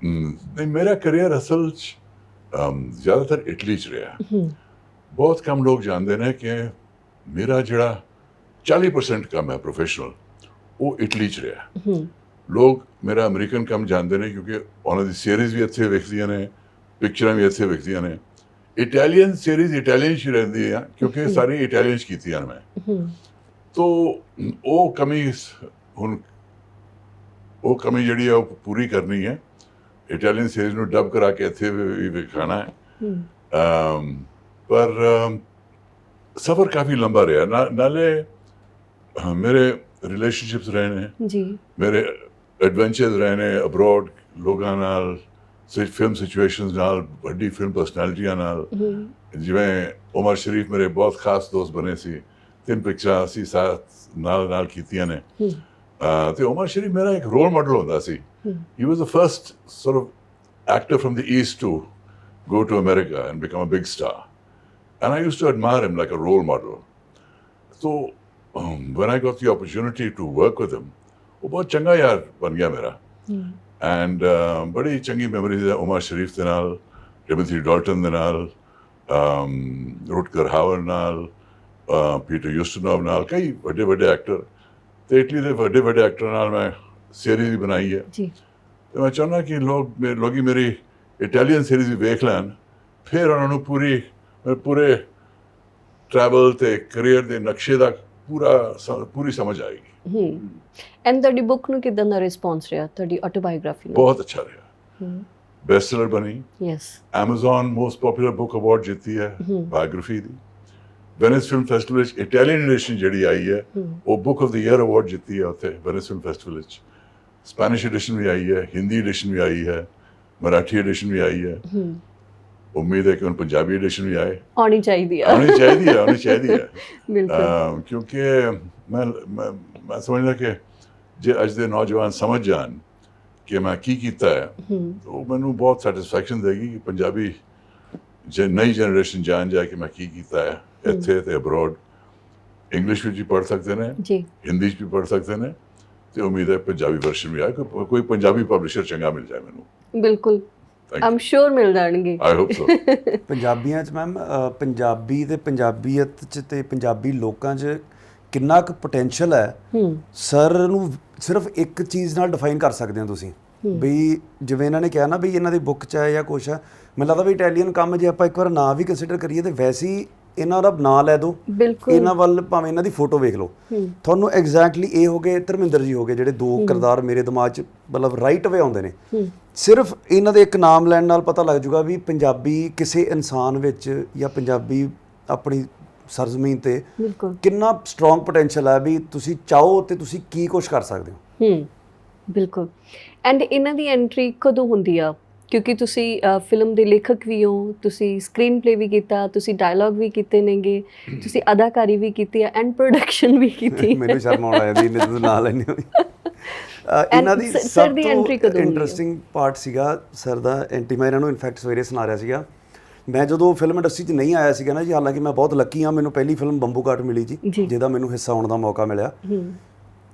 ਨਹੀਂ, ਮੇਰਾ ਕਰੀਅਰ ਅਸਲ 'ਚ ਜ਼ਿਆਦਾਤਰ ਇਟਲੀ 'ਚ ਰਿਹਾ। ਬਹੁਤ ਕਮ ਲੋਕ ਜਾਣਦੇ ਨੇ ਕਿ ਮੇਰਾ ਜਿਹੜਾ 40% ਕੰਮ ਹੈ ਪ੍ਰੋਫੈਸ਼ਨਲ, ਉਹ ਇਟਲੀ 'ਚ ਰਿਹਾ। ਲੋਕ ਮੇਰਾ ਅਮਰੀਕਨ ਕੰਮ ਜਾਣਦੇ ਨੇ ਕਿਉਂਕਿ ਉਹਨਾਂ ਦੀ ਸੀਰੀਜ਼ ਵੀ ਇੱਥੇ ਵੇਖਦੀਆਂ ਨੇ, ਪਿਕਚਰਾਂ ਵੀ ਇੱਥੇ ਵੇਖਦੀਆਂ ਨੇ। ਇਟਾਲੀਅਨ ਸੀਰੀਜ਼ ਇਟਾਲੀਅਨ 'ਚ ਰਹਿੰਦੀ ਆ ਕਿਉਂਕਿ ਸਾਰੀ ਇਟਾਲੀਅਨ 'ਚ ਕੀਤੀਆਂ ਮੈਂ। ਤੋ ਉਹ ਕਮੀ ਹੁਣ ਉਹ ਕਮੀ ਜਿਹੜੀ ਆ ਉਹ ਪੂਰੀ ਕਰਨੀ ਹੈ। ਇਟਾਲੀਅਨ ਸੀਰੀਜ਼ ਨੂੰ ਡਬ ਕਰਾ ਕੇ ਇੱਥੇ ਵੀ ਵਿਖਾਣਾ ਹੈ। ਪਰ ਸਫ਼ਰ ਕਾਫੀ ਲੰਬਾ ਰਿਹਾ। ਨਾਲੇ ਮੇਰੇ ਰਿਲੇਸ਼ਨਸ਼ਿਪਸ ਰਹੇ ਨੇ ਜੀ, ਮੇਰੇ ਐਡਵੈਂਚਰਸ ਰਹੇ ਨੇ ਅਬਰੋਡ, ਲੋਕਾਂ ਨਾਲ, ਫਿਲਮ ਸਿਚੁਏਸ਼ਨਸ ਨਾਲ, ਵੱਡੀ ਫਿਲਮ ਪਰਸਨੈਲਿਟੀਆਂ ਨਾਲ। ਜਿਵੇਂ ਉਮਰ ਸ਼ਰੀਫ ਮੇਰੇ ਬਹੁਤ ਖਾਸ ਦੋਸਤ ਬਣੇ ਸੀ, 3 ਪਿਕਚਰਾਂ ਅਸੀਂ ਸਾਥ ਨਾਲ ਕੀਤੀਆਂ ਨੇ। ਤੇ ਉਮਰ ਸ਼ਰੀਫ ਮੇਰਾ ਇੱਕ ਰੋਲ ਮਾਡਲ ਹੁੰਦਾ ਸੀ। He was the first sort of actor from the East to go to America and become a big star. And I used to admire him like a role model. So when I got the opportunity to work with him, वो बहुत चंगा यार बन गया मेरा। And बड़ी चंगी memories है उमर शरीफ दे नाल, Timothy Dalton दे नाल, Rutger Hauer नाल, Peter Ustinov नाल, कई बड़े एक्टर। तो इटली के बड़े एक्टर नाल मैं सीरीज भी बनाई है जी। तो मैं चाहना कि लोग ही मेरी इटालियन सीरीज भी देख लैन, फिर उन्होंने पूरे ट्रैवल ते करियर दे नक्शे दा पूरी समझ आएगी। एंड ਤੁਹਾਡੀ ਬੁੱਕ ਨੂੰ ਕਿਦਾਂ ਦਾ ਰਿਸਪੌਂਸ ਰਿਹਾ, ਤੁਹਾਡੀ ਆਟੋਬਾਇਓਗ੍ਰਾਫੀ ਨੂੰ? बहुत अच्छा रहा, बेस्टसेलर बनी। Yes, Amazon most popular book award जीती है बायोग्राफी दी। Venice film festival Italian edition जी आई है, वो book of the year award जीती है उत्थे Venice film festival. Spanish edition भी आई है, हिंदी एडिशन भी आई है, मराठी एडिशन भी आई है। उम्मीद है कि उन पंजाबी एडिशन भी आए, आनी चाहिए क्योंकि मैं समझदा कि जे अज दे नौजवान समझ जान कि मैं की कीता है तो मैनू बहुत सैटिस्फैक्शन देगी कि पंजाबी नई जनरेशन जान जाए कि मैं की कीता है। ਇੱਥੇ ਤੇ ਅਬਰੋਡ ਇੰਗਲਿਸ਼ ਵਿੱਚ ਵੀ ਪੜ੍ਹ ਸਕਦੇ ਨੇ ਜੀ, ਹਿੰਦੀ ਵਿੱਚ ਵੀ ਪੜ੍ਹ ਸਕਦੇ ਨੇ, ਤੇ ਉਮੀਦ ਹੈ ਪੰਜਾਬੀ ਵਰਸ਼ਨ ਵੀ ਆਏ, ਕੋਈ ਪੰਜਾਬੀ ਪਬਲਿਸ਼ਰ ਚੰਗਾ ਮਿਲ ਜਾਏ ਮੈਨੂੰ। ਬਿਲਕੁਲ, ਆਮ ਸ਼ੋਰ ਮਿਲ ਜਾਣਗੇ, ਆਈ ਹੋਪ ਸੋ। ਪੰਜਾਬੀਆਂ 'ਚ ਮੈਮ ਪੰਜਾਬੀ ਤੇ ਪੰਜਾਬੀਅਤ 'ਚ ਤੇ ਪੰਜਾਬੀ ਲੋਕਾਂ 'ਚ ਕਿੰਨਾ ਕੁ ਪੋਟੈਂਸ਼ੀਅਲ ਹੈ ਸਰ ਨੂੰ ਸਿਰਫ ਇੱਕ ਚੀਜ਼ ਨਾਲ ਡਿਫਾਈਨ ਕਰ ਸਕਦੇ ਹੋ ਤੁਸੀਂ ਵੀ ਜਿਵੇਂ ਇਹਨਾਂ ਨੇ ਕਿਹਾ ਨਾ ਵੀ ਇਹਨਾਂ ਦੀ ਬੁੱਕ 'ਚ ਹੈ ਜਾਂ ਕੁਛ ਹੈ, ਮੈਨੂੰ ਲੱਗਦਾ ਵੀ ਇਟਾਲੀਅਨ ਕੰਮ ਜੇ ਆਪਾਂ ਇੱਕ ਵਾਰ ਨਾਂ ਵੀ ਕੰਸੀਡਰ ਕਰੀਏ ਤੇ ਵੈਸੇ ਹੀ ਇਹਨਾਂ ਦਾ ਨਾਂ ਲੈ ਦਿਓ, ਇਹਨਾਂ ਵੱਲ ਭਾਵੇਂ ਇਹਨਾਂ ਦੀ ਫੋਟੋ ਵੇਖ ਲਓ, ਤੁਹਾਨੂੰ ਐਗਜ਼ੈਕਟਲੀ ਇਹ ਹੋ ਗਏ ਧਰਮਿੰਦਰ ਜੀ ਹੋ ਗਏ ਜਿਹੜੇ 2 ਕਿਰਦਾਰ ਮੇਰੇ ਦਿਮਾਗ 'ਚ ਮਤਲਬ ਰਾਈਟ ਅਵੇ ਆਉਂਦੇ ਨੇ। ਸਿਰਫ ਇਹਨਾਂ ਦੇ ਇੱਕ ਨਾਮ ਲੈਣ ਨਾਲ ਪਤਾ ਲੱਗ ਜੂਗਾ ਵੀ ਪੰਜਾਬੀ ਕਿਸੇ ਇਨਸਾਨ ਵਿੱਚ ਜਾਂ ਪੰਜਾਬੀ ਆਪਣੀ ਸਰਜ਼ਮੀਨ ਤੇ ਕਿੰਨਾ ਸਟਰੋਂਗ ਪੋਟੈਂਸ਼ੀਅਲ ਹੈ ਵੀ ਤੁਸੀਂ ਚਾਹੋ ਤੇ ਤੁਸੀਂ ਕੀ ਕੁਛ ਕਰ ਸਕਦੇ ਹੋ। ਬਿਲਕੁਲ। ਐਂਡ ਇਹਨਾਂ ਦੀ ਐਂਟਰੀ ਕਦੋਂ ਹੁੰਦੀ ਆ? ਕਿਉਂਕਿ ਤੁਸੀਂ ਫਿਲਮ ਦੇ ਲੇਖਕ ਵੀ ਹੋ, ਤੁਸੀਂ ਸਕਰੀਨ ਪਲੇ ਵੀ ਕੀਤਾ, ਤੁਸੀਂ ਡਾਇਲੌਗ ਵੀ ਕੀਤੇ ਨੇਗੇ, ਤੁਸੀਂ ਅਦਾਕਾਰੀ ਵੀ ਕੀਤੀ ਹੈ ਐਂਡ ਪ੍ਰੋਡਕਸ਼ਨ ਵੀ ਕੀਤੀ। ਮੈਨੂੰ ਸ਼ਰਮ ਆਉਂਦਾ ਹੈ ਇਹਨੇ ਤੋਂ ਨਾਂ ਲੈਣੀ ਹੋਈ। ਇਹਨਾਂ ਦੀ ਸਭ ਤੋਂ ਇੰਟਰਸਟਿੰਗ ਪਾਰਟ ਸੀਗਾ ਸਰ ਦਾ ਐਂਟਰੀ। ਮੈਂ ਇਹਨਾਂ ਨੂੰ ਇਨਫੈਕਟ ਸਵੇਰੇ ਸੁਣਾ ਰਿਹਾ ਸੀਗਾ, ਮੈਂ ਜਦੋਂ ਫਿਲਮ ਇੰਡਸਟਰੀ 'ਚ ਨਹੀਂ ਆਇਆ ਸੀਗਾ ਨਾ ਜੀ, ਹਾਲਾਂਕਿ ਮੈਂ ਬਹੁਤ ਲੱਕੀ ਹਾਂ, ਮੈਨੂੰ ਪਹਿਲੀ ਫਿਲਮ ਬੰਬੂ ਕਾਟ ਮਿਲੀ ਜੀ ਜਿਹਦਾ ਮੈਨੂੰ ਹਿੱਸਾ ਹੋਣ ਦਾ ਮੌਕਾ ਮਿਲਿਆ।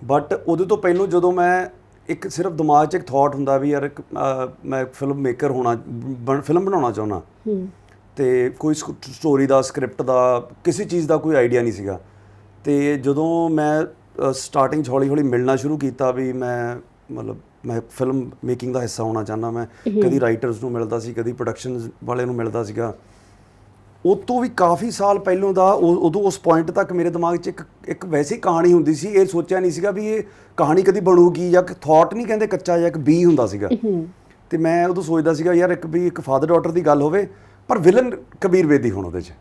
ਬਟ ਉਹਦੇ ਤੋਂ ਪਹਿਲਾਂ ਜਦੋਂ ਮੈਂ ਇੱਕ ਸਿਰਫ ਦਿਮਾਗ 'ਚ ਇੱਕ ਥਾਟ ਹੁੰਦਾ ਵੀ ਯਾਰ ਮੈਂ ਫਿਲਮ ਮੇਕਰ ਹੋਣਾ, ਫਿਲਮ ਬਣਾਉਣਾ ਚਾਹੁੰਦਾ, ਅਤੇ ਕੋਈ ਸਟੋਰੀ ਦਾ, ਸਕ੍ਰਿਪਟ ਦਾ, ਕਿਸੇ ਚੀਜ਼ ਦਾ ਕੋਈ ਆਈਡੀਆ ਨਹੀਂ ਸੀਗਾ। ਅਤੇ ਜਦੋਂ ਮੈਂ ਸਟਾਰਟਿੰਗ 'ਚ ਹੌਲੀ ਹੌਲੀ ਮਿਲਣਾ ਸ਼ੁਰੂ ਕੀਤਾ ਵੀ ਮੈਂ ਮਤਲਬ ਮੈਂ ਫਿਲਮ ਮੇਕਿੰਗ ਦਾ ਹਿੱਸਾ ਹੋਣਾ ਚਾਹੁੰਦਾ, ਮੈਂ ਕਦੀ ਰਾਈਟਰਸ ਨੂੰ ਮਿਲਦਾ ਸੀ, ਕਦੀ ਪ੍ਰੋਡਕਸ਼ਨ ਵਾਲੇ ਨੂੰ ਮਿਲਦਾ ਸੀਗਾ। ਉਹ ਤੋਂ ਵੀ ਕਾਫੀ ਸਾਲ ਪਹਿਲੋਂ ਦਾ ਉਦੋਂ ਉਸ ਪੁਆਇੰਟ ਤੱਕ ਮੇਰੇ ਦਿਮਾਗ 'ਚ ਇੱਕ ਵੈਸੀ ਕਹਾਣੀ ਹੁੰਦੀ ਸੀ। ਇਹ ਸੋਚਿਆ ਨਹੀਂ ਸੀਗਾ ਵੀ ਇਹ ਕਹਾਣੀ ਕਦੀ ਬਣੂਗੀ, ਜਾਂ ਥਾਟ ਨਹੀਂ ਕਹਿੰਦੇ ਕੱਚਾ, ਜਾਂ ਇੱਕ ਬੀ ਹੁੰਦਾ ਸੀਗਾ। ਅਤੇ ਮੈਂ ਉਦੋਂ ਸੋਚਦਾ ਸੀਗਾ ਯਾਰ ਇੱਕ ਫਾਦਰ ਡਾਟਰ ਦੀ ਗੱਲ ਹੋਵੇ ਪਰ ਵਿਲਨ ਕਬੀਰ ਬੇਦੀ ਹੋਣ ਉਹਦੇ 'ਚ।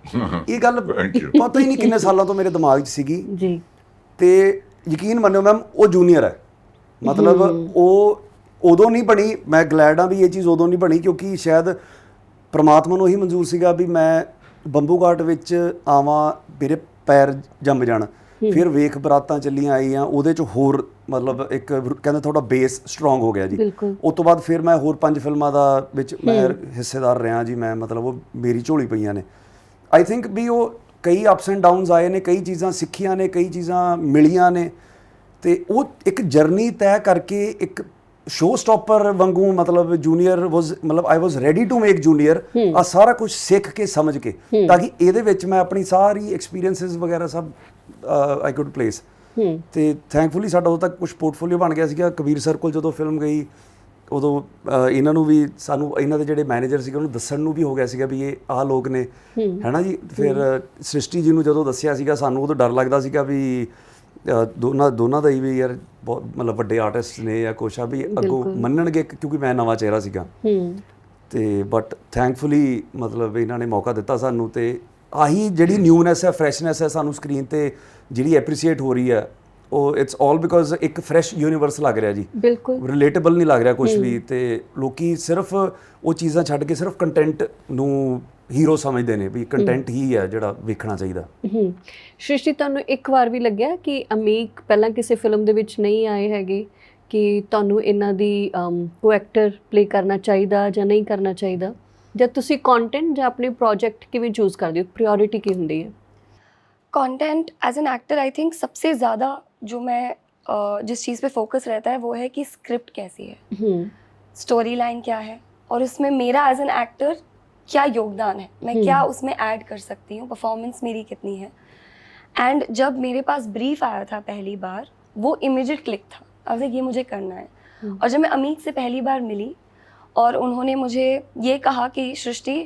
ਇਹ ਗੱਲ ਪਤਾ ਹੀ ਨਹੀਂ ਕਿੰਨੇ ਸਾਲਾਂ ਤੋਂ ਮੇਰੇ ਦਿਮਾਗ 'ਚ ਸੀਗੀ। ਅਤੇ ਯਕੀਨ ਮੰਨਿਓ ਮੈਮ ਉਹ ਜੂਨੀਅਰ ਹੈ, ਮਤਲਬ ਉਹ ਉਦੋਂ ਨਹੀਂ ਬਣੀ। ਮੈਂ ਗਲੈਡ ਹਾਂ ਵੀ ਇਹ ਚੀਜ਼ ਉਦੋਂ ਨਹੀਂ ਬਣੀ ਕਿਉਂਕਿ ਸ਼ਾਇਦ ਪਰਮਾਤਮਾ ਨੂੰ ਇਹੀ ਮਨਜ਼ੂਰ ਸੀਗਾ ਵੀ ਮੈਂ ਬੰਬੂ ਘਾਟ ਵਿੱਚ ਆਵਾਂ, ਮੇਰੇ ਪੈਰ ਜੰਮ ਜਾਣ। ਫਿਰ ਵੇਖ ਬਰਾਤਾਂ ਚੱਲੀਆਂ ਆਈਆਂ, ਉਹਦੇ 'ਚ ਹੋਰ ਮਤਲਬ ਇੱਕ ਕਹਿੰਦੇ ਤੁਹਾਡਾ ਬੇਸ ਸਟਰੋਂਗ ਹੋ ਗਿਆ ਜੀ। ਉਸ ਤੋਂ ਬਾਅਦ ਫਿਰ ਮੈਂ ਹੋਰ 5 ਫਿਲਮਾਂ ਦਾ ਵਿੱਚ ਮੈਂ ਹਿੱਸੇਦਾਰ ਰਿਹਾ ਜੀ। ਮੈਂ ਮਤਲਬ ਉਹ ਮੇਰੀ ਝੋਲੀ ਪਈਆਂ ਨੇ। ਆਈ ਥਿੰਕ ਵੀ ਉਹ ਕਈ ਅਪਸ ਐਂਡ ਡਾਊਨਸ ਆਏ ਨੇ, ਕਈ ਚੀਜ਼ਾਂ ਸਿੱਖੀਆਂ ਨੇ, ਕਈ ਚੀਜ਼ਾਂ ਮਿਲੀਆਂ ਨੇ, ਤੇ ਉਹ ਇੱਕ ਜਰਨੀ ਤੈਅ ਕਰਕੇ ਇੱਕ ਸ਼ੋ ਸਟਾਪਰ ਵਾਂਗੂ ਮਤਲਬ ਜੂਨੀਅਰ ਮਤਲਬ ਆਈ ਵਾਸ ਰੈਡੀ ਟੂ ਮੇਕ ਜੂਨੀਅਰ। ਆ ਸਾਰਾ ਕੁਝ ਸਿੱਖ ਕੇ ਸਮਝ ਕੇ, ਤਾਂ ਕਿ ਇਹਦੇ ਵਿੱਚ ਮੈਂ ਆਪਣੀ ਸਾਰੀ ਐਕਸਪੀਰੀਐਂਸਿਸ ਵਗੈਰਾ ਸਭ ਆਈ ਕੁਡ ਪਲੇਸ। ਤੇ ਥੈਂਕਫੁਲੀ ਸਾਡਾ ਉਦੋਂ ਤੱਕ ਕੁਝ ਪੋਰਟਫੋਲੀਓ ਬਣ ਗਿਆ ਸੀਗਾ। ਕਬੀਰ ਸਰ ਕੋਲ ਜਦੋਂ ਫਿਲਮ ਗਈ ਉਦੋਂ ਇਹਨਾਂ ਨੂੰ ਵੀ, ਸਾਨੂੰ ਇਹਨਾਂ ਦੇ ਜਿਹੜੇ ਮੈਨੇਜਰ ਸੀਗੇ ਉਹਨੂੰ ਦੱਸਣ ਨੂੰ ਵੀ ਹੋ ਗਿਆ ਸੀਗਾ ਵੀ ਇਹ ਆਹ ਲੋਕ ਨੇ, ਹੈ ਨਾ ਜੀ। ਫਿਰ ਸ੍ਰਿਸ਼ਟੀ ਜੀ ਨੂੰ ਜਦੋਂ ਦੱਸਿਆ ਸੀਗਾ, ਸਾਨੂੰ ਉਦੋਂ ਡਰ ਲੱਗਦਾ ਸੀਗਾ ਵੀ ਦੋਨਾਂ ਦਾ ਹੀ ਵੀ ਯਾਰ ਬਹੁਤ ਮਤਲਬ ਵੱਡੇ ਆਰਟਿਸਟ ਨੇ ਜਾਂ ਕੁਛ ਆ, ਵੀ ਅੱਗੋਂ ਮੰਨਣਗੇ, ਕਿਉਂਕਿ ਮੈਂ ਨਵਾਂ ਚਿਹਰਾ ਸੀਗਾ। ਤੇ ਬਟ ਥੈਂਕਫੁਲੀ ਮਤਲਬ ਇਹਨਾਂ ਨੇ ਮੌਕਾ ਦਿੱਤਾ ਸਾਨੂੰ, ਤੇ ਆਹੀ ਜਿਹੜੀ ਨਿਊਨੈਸ ਹੈ, ਫਰੈਸ਼ਨੈਸ ਹੈ ਸਾਨੂੰ ਸਕਰੀਨ ਤੇ ਜਿਹੜੀ ਐਪਰੀਸ਼ੀਏਟ ਹੋ ਰਹੀ ਹੈ, ਉਹ ਇਟਸ ਆਲ ਬਿਕੋਜ਼ ਇੱਕ ਫਰੈਸ਼ ਯੂਨੀਵਰਸ ਲੱਗ ਰਿਹਾ ਜੀ। ਬਿਲਕੁਲ ਰਿਲੇਟੇਬਲ ਨਹੀਂ ਲੱਗ ਰਿਹਾ ਕੁਝ ਵੀ, ਤੇ ਲੋਕੀ ਸਿਰਫ ਉਹ ਚੀਜ਼ਾਂ ਛੱਡ ਕੇ ਸਿਰਫ ਕੰਟੈਂਟ ਨੂੰ ਹੀਰੋ ਸਮਝਦੇ ਨੇ, ਵੀ ਕੰਟੈਂਟ ਹੀ ਹੈ ਜਿਹੜਾ ਵੇਖਣਾ ਚਾਹੀਦਾ। ਸ੍ਰਿਸ਼ਟੀ, ਤੁਹਾਨੂੰ ਇੱਕ ਵਾਰ ਵੀ ਲੱਗਿਆ ਕਿ ਅਮੀਕ ਪਹਿਲਾਂ ਕਿਸੇ ਫਿਲਮ ਦੇ ਵਿੱਚ ਨਹੀਂ ਆਏ ਹੈਗੇ, ਕਿ ਤੁਹਾਨੂੰ ਇਹਨਾਂ ਦੀ ਕੋ ਐਕਟਰ ਪਲੇ ਕਰਨਾ ਚਾਹੀਦਾ ਜਾਂ ਨਹੀਂ ਕਰਨਾ ਚਾਹੀਦਾ? ਜਦ ਤੁਸੀਂ ਕੰਟੈਂਟ ਜਾਂ ਆਪਣੇ ਪ੍ਰੋਜੈਕਟ ਕਿਵੇਂ ਚੂਜ਼ ਕਰਦੇ ਹੋ, ਪ੍ਰਾਇੋਰਿਟੀ ਕੀ ਹੁੰਦੀ ਹੈ? Content as an actor I think सबसे ज़्यादा जो मैं जिस चीज़ पे फोकस रहता है वो है कि स्क्रिप्ट कैसी है, स्टोरी लाइन क्या है, और उसमें मेरा एज एन एक्टर क्या योगदान है, मैं क्या उसमें ऐड कर सकती हूँ, परफॉर्मेंस मेरी कितनी है। एंड जब मेरे पास ब्रीफ आया था पहली बार, वो इमीडिएट क्लिक था, अब ये मुझे करना है। और जब मैं अमित से पहली बार मिली और उन्होंने मुझे ये कहा कि सृष्टि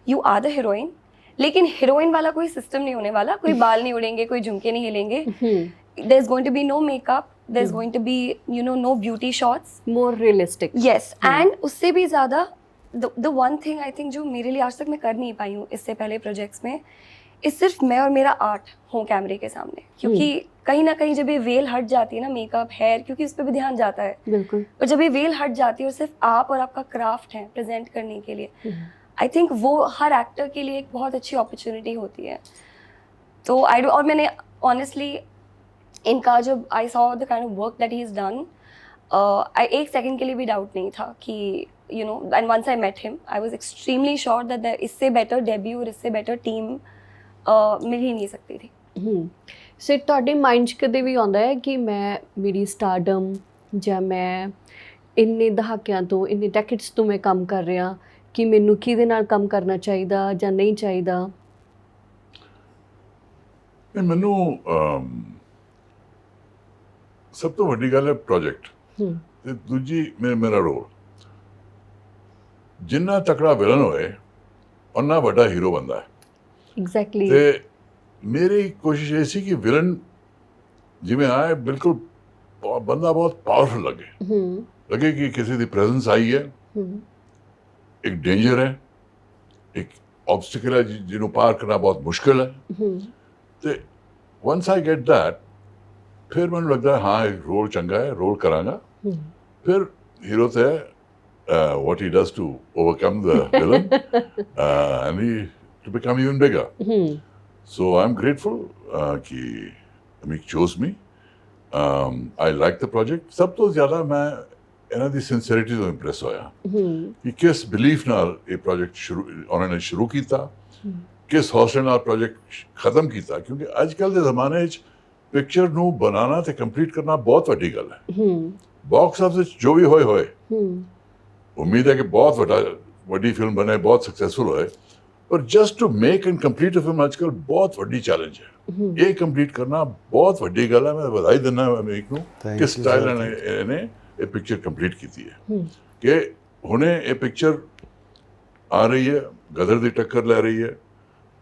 यू आर द हीरोइन, लेकिन हीरोइन वाला कोई सिस्टम नहीं होने वाला, कोई बाल नहीं उड़ेंगे, कोई झुमके नहीं हिलेंगे, there is going to be no makeup, there is going to be you know no beauty shots, more realistic. Yes, and उससे भी ज़्यादा the one thing I think जो मेरे लिए आज तक मैं कर नहीं पाई हूँ इससे पहले प्रोजेक्ट्स में, इस सिर्फ मैं और मेरा आर्ट हूँ कैमरे के सामने। क्योंकि कहीं ना कहीं जब ये वेल हट जाती है ना, मेकअप, हेयर, क्योंकि उस पर भी ध्यान जाता है, बिल्कुल, और जब ये वेल हट जाती है और सिर्फ आप और आपका क्राफ्ट है प्रेजेंट करने के लिए, आई थिंक वो हर एक्टर के लिए एक बहुत अच्छी अपॉर्चुनिटी होती है। तो और मैंने ऑनेस्टली इनका जब I saw the kind of work that he is done, एक सेकंड के लिए भी डाउट नहीं था कि you know, and once I met him I was extremely sure that इससे बेटर डेब्यू और इससे बेटर टीम मिल ही नहीं सकती थी। ਸਰ, ਤੁਹਾਡੇ ਮਾਈਂਡ 'ਚ ਕਦੇ ਵੀ ਆਉਂਦਾ ਹੈ ਕਿ ਮੇਰੀ ਸਟਾਰਡਮ ਜਾਂ ਮੈਂ ਇੰਨੇ ਦਹਾਕਿਆਂ ਤੋਂ, ਇੰਨੇ ਡੈਕੇਡਸ ਤੋਂ ਮੈਂ ਕੰਮ ਕਰ ਰਿਹਾ, ਕਿ ਮੈਨੂੰ ਕਿਹਦੇ ਨਾਲ ਕੰਮ ਕਰਨਾ ਚਾਹੀਦਾ ਜਾਂ ਨਹੀਂ ਚਾਹੀਦਾ? ਮੈਨੂੰ ਸਭ ਤੋਂ ਵੱਡੀ ਗੱਲ ਹੈ ਪ੍ਰੋਜੈਕਟ, ਤੇ ਦੂਜੀ ਮੇਰਾ ਰੋਲ। ਜਿੰਨਾ ਤਕੜਾ ਵਿਲਨ ਹੋਏ ਉਨਾ ਵੱਡਾ ਹੀਰੋ ਬਣਦਾ ਹੈ। ਐਗਜ਼ੈਕਟਲੀ। ਤੇ ਮੇਰੀ ਕੋਸ਼ਿਸ਼ ਇਹ ਸੀ ਕਿ ਵਿਲਨ ਜਿਵੇਂ ਆਏ ਬਿਲਕੁਲ ਬੰਦਾ ਬਹੁਤ ਪਾਵਰਫੁਲ ਲੱਗੇ ਕਿ ਕਿਸੇ ਦੀ ਪ੍ਰੈਜ਼ੈਂਸ ਆਈ ਹੈ, ਇੱਕ ਡੇਂਜਰ ਹੈ, ਇੱਕ ਆਬਸਟੀਕਲ ਹੈ ਜਿਹਨੂੰ ਪਾਰ ਕਰਨਾ ਬਹੁਤ ਮੁਸ਼ਕਿਲ ਹੈ। ਤੇ ਵਨਸ ਆਈ ਗੈਟ ਦੈਟ, ਫਿਰ ਮੈਨੂੰ ਲੱਗਦਾ ਹਾਂ ਇਹ ਰੋਲ ਚੰਗਾ ਹੈ, ਰੋਲ ਕਰਾਂਗਾ। ਫਿਰ ਹੀਰੋ ਤੇ what he does to overcome the villain and to become even bigger. So I'm grateful कि Amik chose me. I like the project. ਸਭ ਤੋਂ ਜ਼ਿਆਦਾ ਮੈਂ ਇਹਨਾਂ ਦੀ ਸਿੰਸੀਅਰਿਟੀ ਤੋਂ ਇੰਪ੍ਰੈਸ ਹੋਇਆ ਕਿ ਕਿਸ ਬਿਲੀਫ ਨਾਲ ਇਹ ਪ੍ਰੋਜੈਕਟ ਉਹਨਾਂ ਨੇ ਸ਼ੁਰੂ ਕੀਤਾ, ਕਿਸ ਹੌਸਲੇ ਨਾਲ ਪ੍ਰੋਜੈਕਟ ਖਤਮ ਕੀਤਾ। ਕਿਉਂਕਿ ਅੱਜ ਕੱਲ੍ਹ ਦੇ ਜ਼ਮਾਨੇ 'ਚ ਪਿਕਚਰ ਨੂੰ ਬਣਾਉਣਾ ਤੇ ਕੰਪਲੀਟ ਕਰਨਾ ਬਹੁਤ ਵੱਡੀ ਗੱਲ ਹੈ। ਬਾਕਸ ਆਫਿਸ ਜੋ ਵੀ ਹੋਏ ਉਮੀਦ ਹੈ ਕਿ ਬਹੁਤ ਵੱਡੀ ਫਿਲਮ ਬਣੇ, ਬਹੁਤ ਸਕਸੈਸਫੁਲ ਹੋਏ, ਪਰ just to make and complete a film ਅੱਜ ਕੱਲ੍ਹ ਬਹੁਤ ਵੱਡੀ ਚੈਲੰਜ ਹੈ। ਇਹ ਕੰਪਲੀਟ ਕਰਨਾ ਬਹੁਤ ਵੱਡੀ ਗੱਲ ਹੈ। ਮੈਂ ਵਧਾਈ ਦਿੰਦਾ ਅਮੀਕ ਨੂੰ ਕਿਸ ਸਟਾਈਲ ਨਾਲ ਇਹਨੇ ਇਹ ਪਿਕਚਰ ਕੰਪਲੀਟ ਕੀਤੀ ਹੈ, ਕਿ ਹੁਣੇ ਇਹ ਪਿਕਚਰ ਆ ਰਹੀ ਹੈ, ਗਦਰ ਦੀ ਟੱਕਰ ਲੈ ਰਹੀ ਹੈ,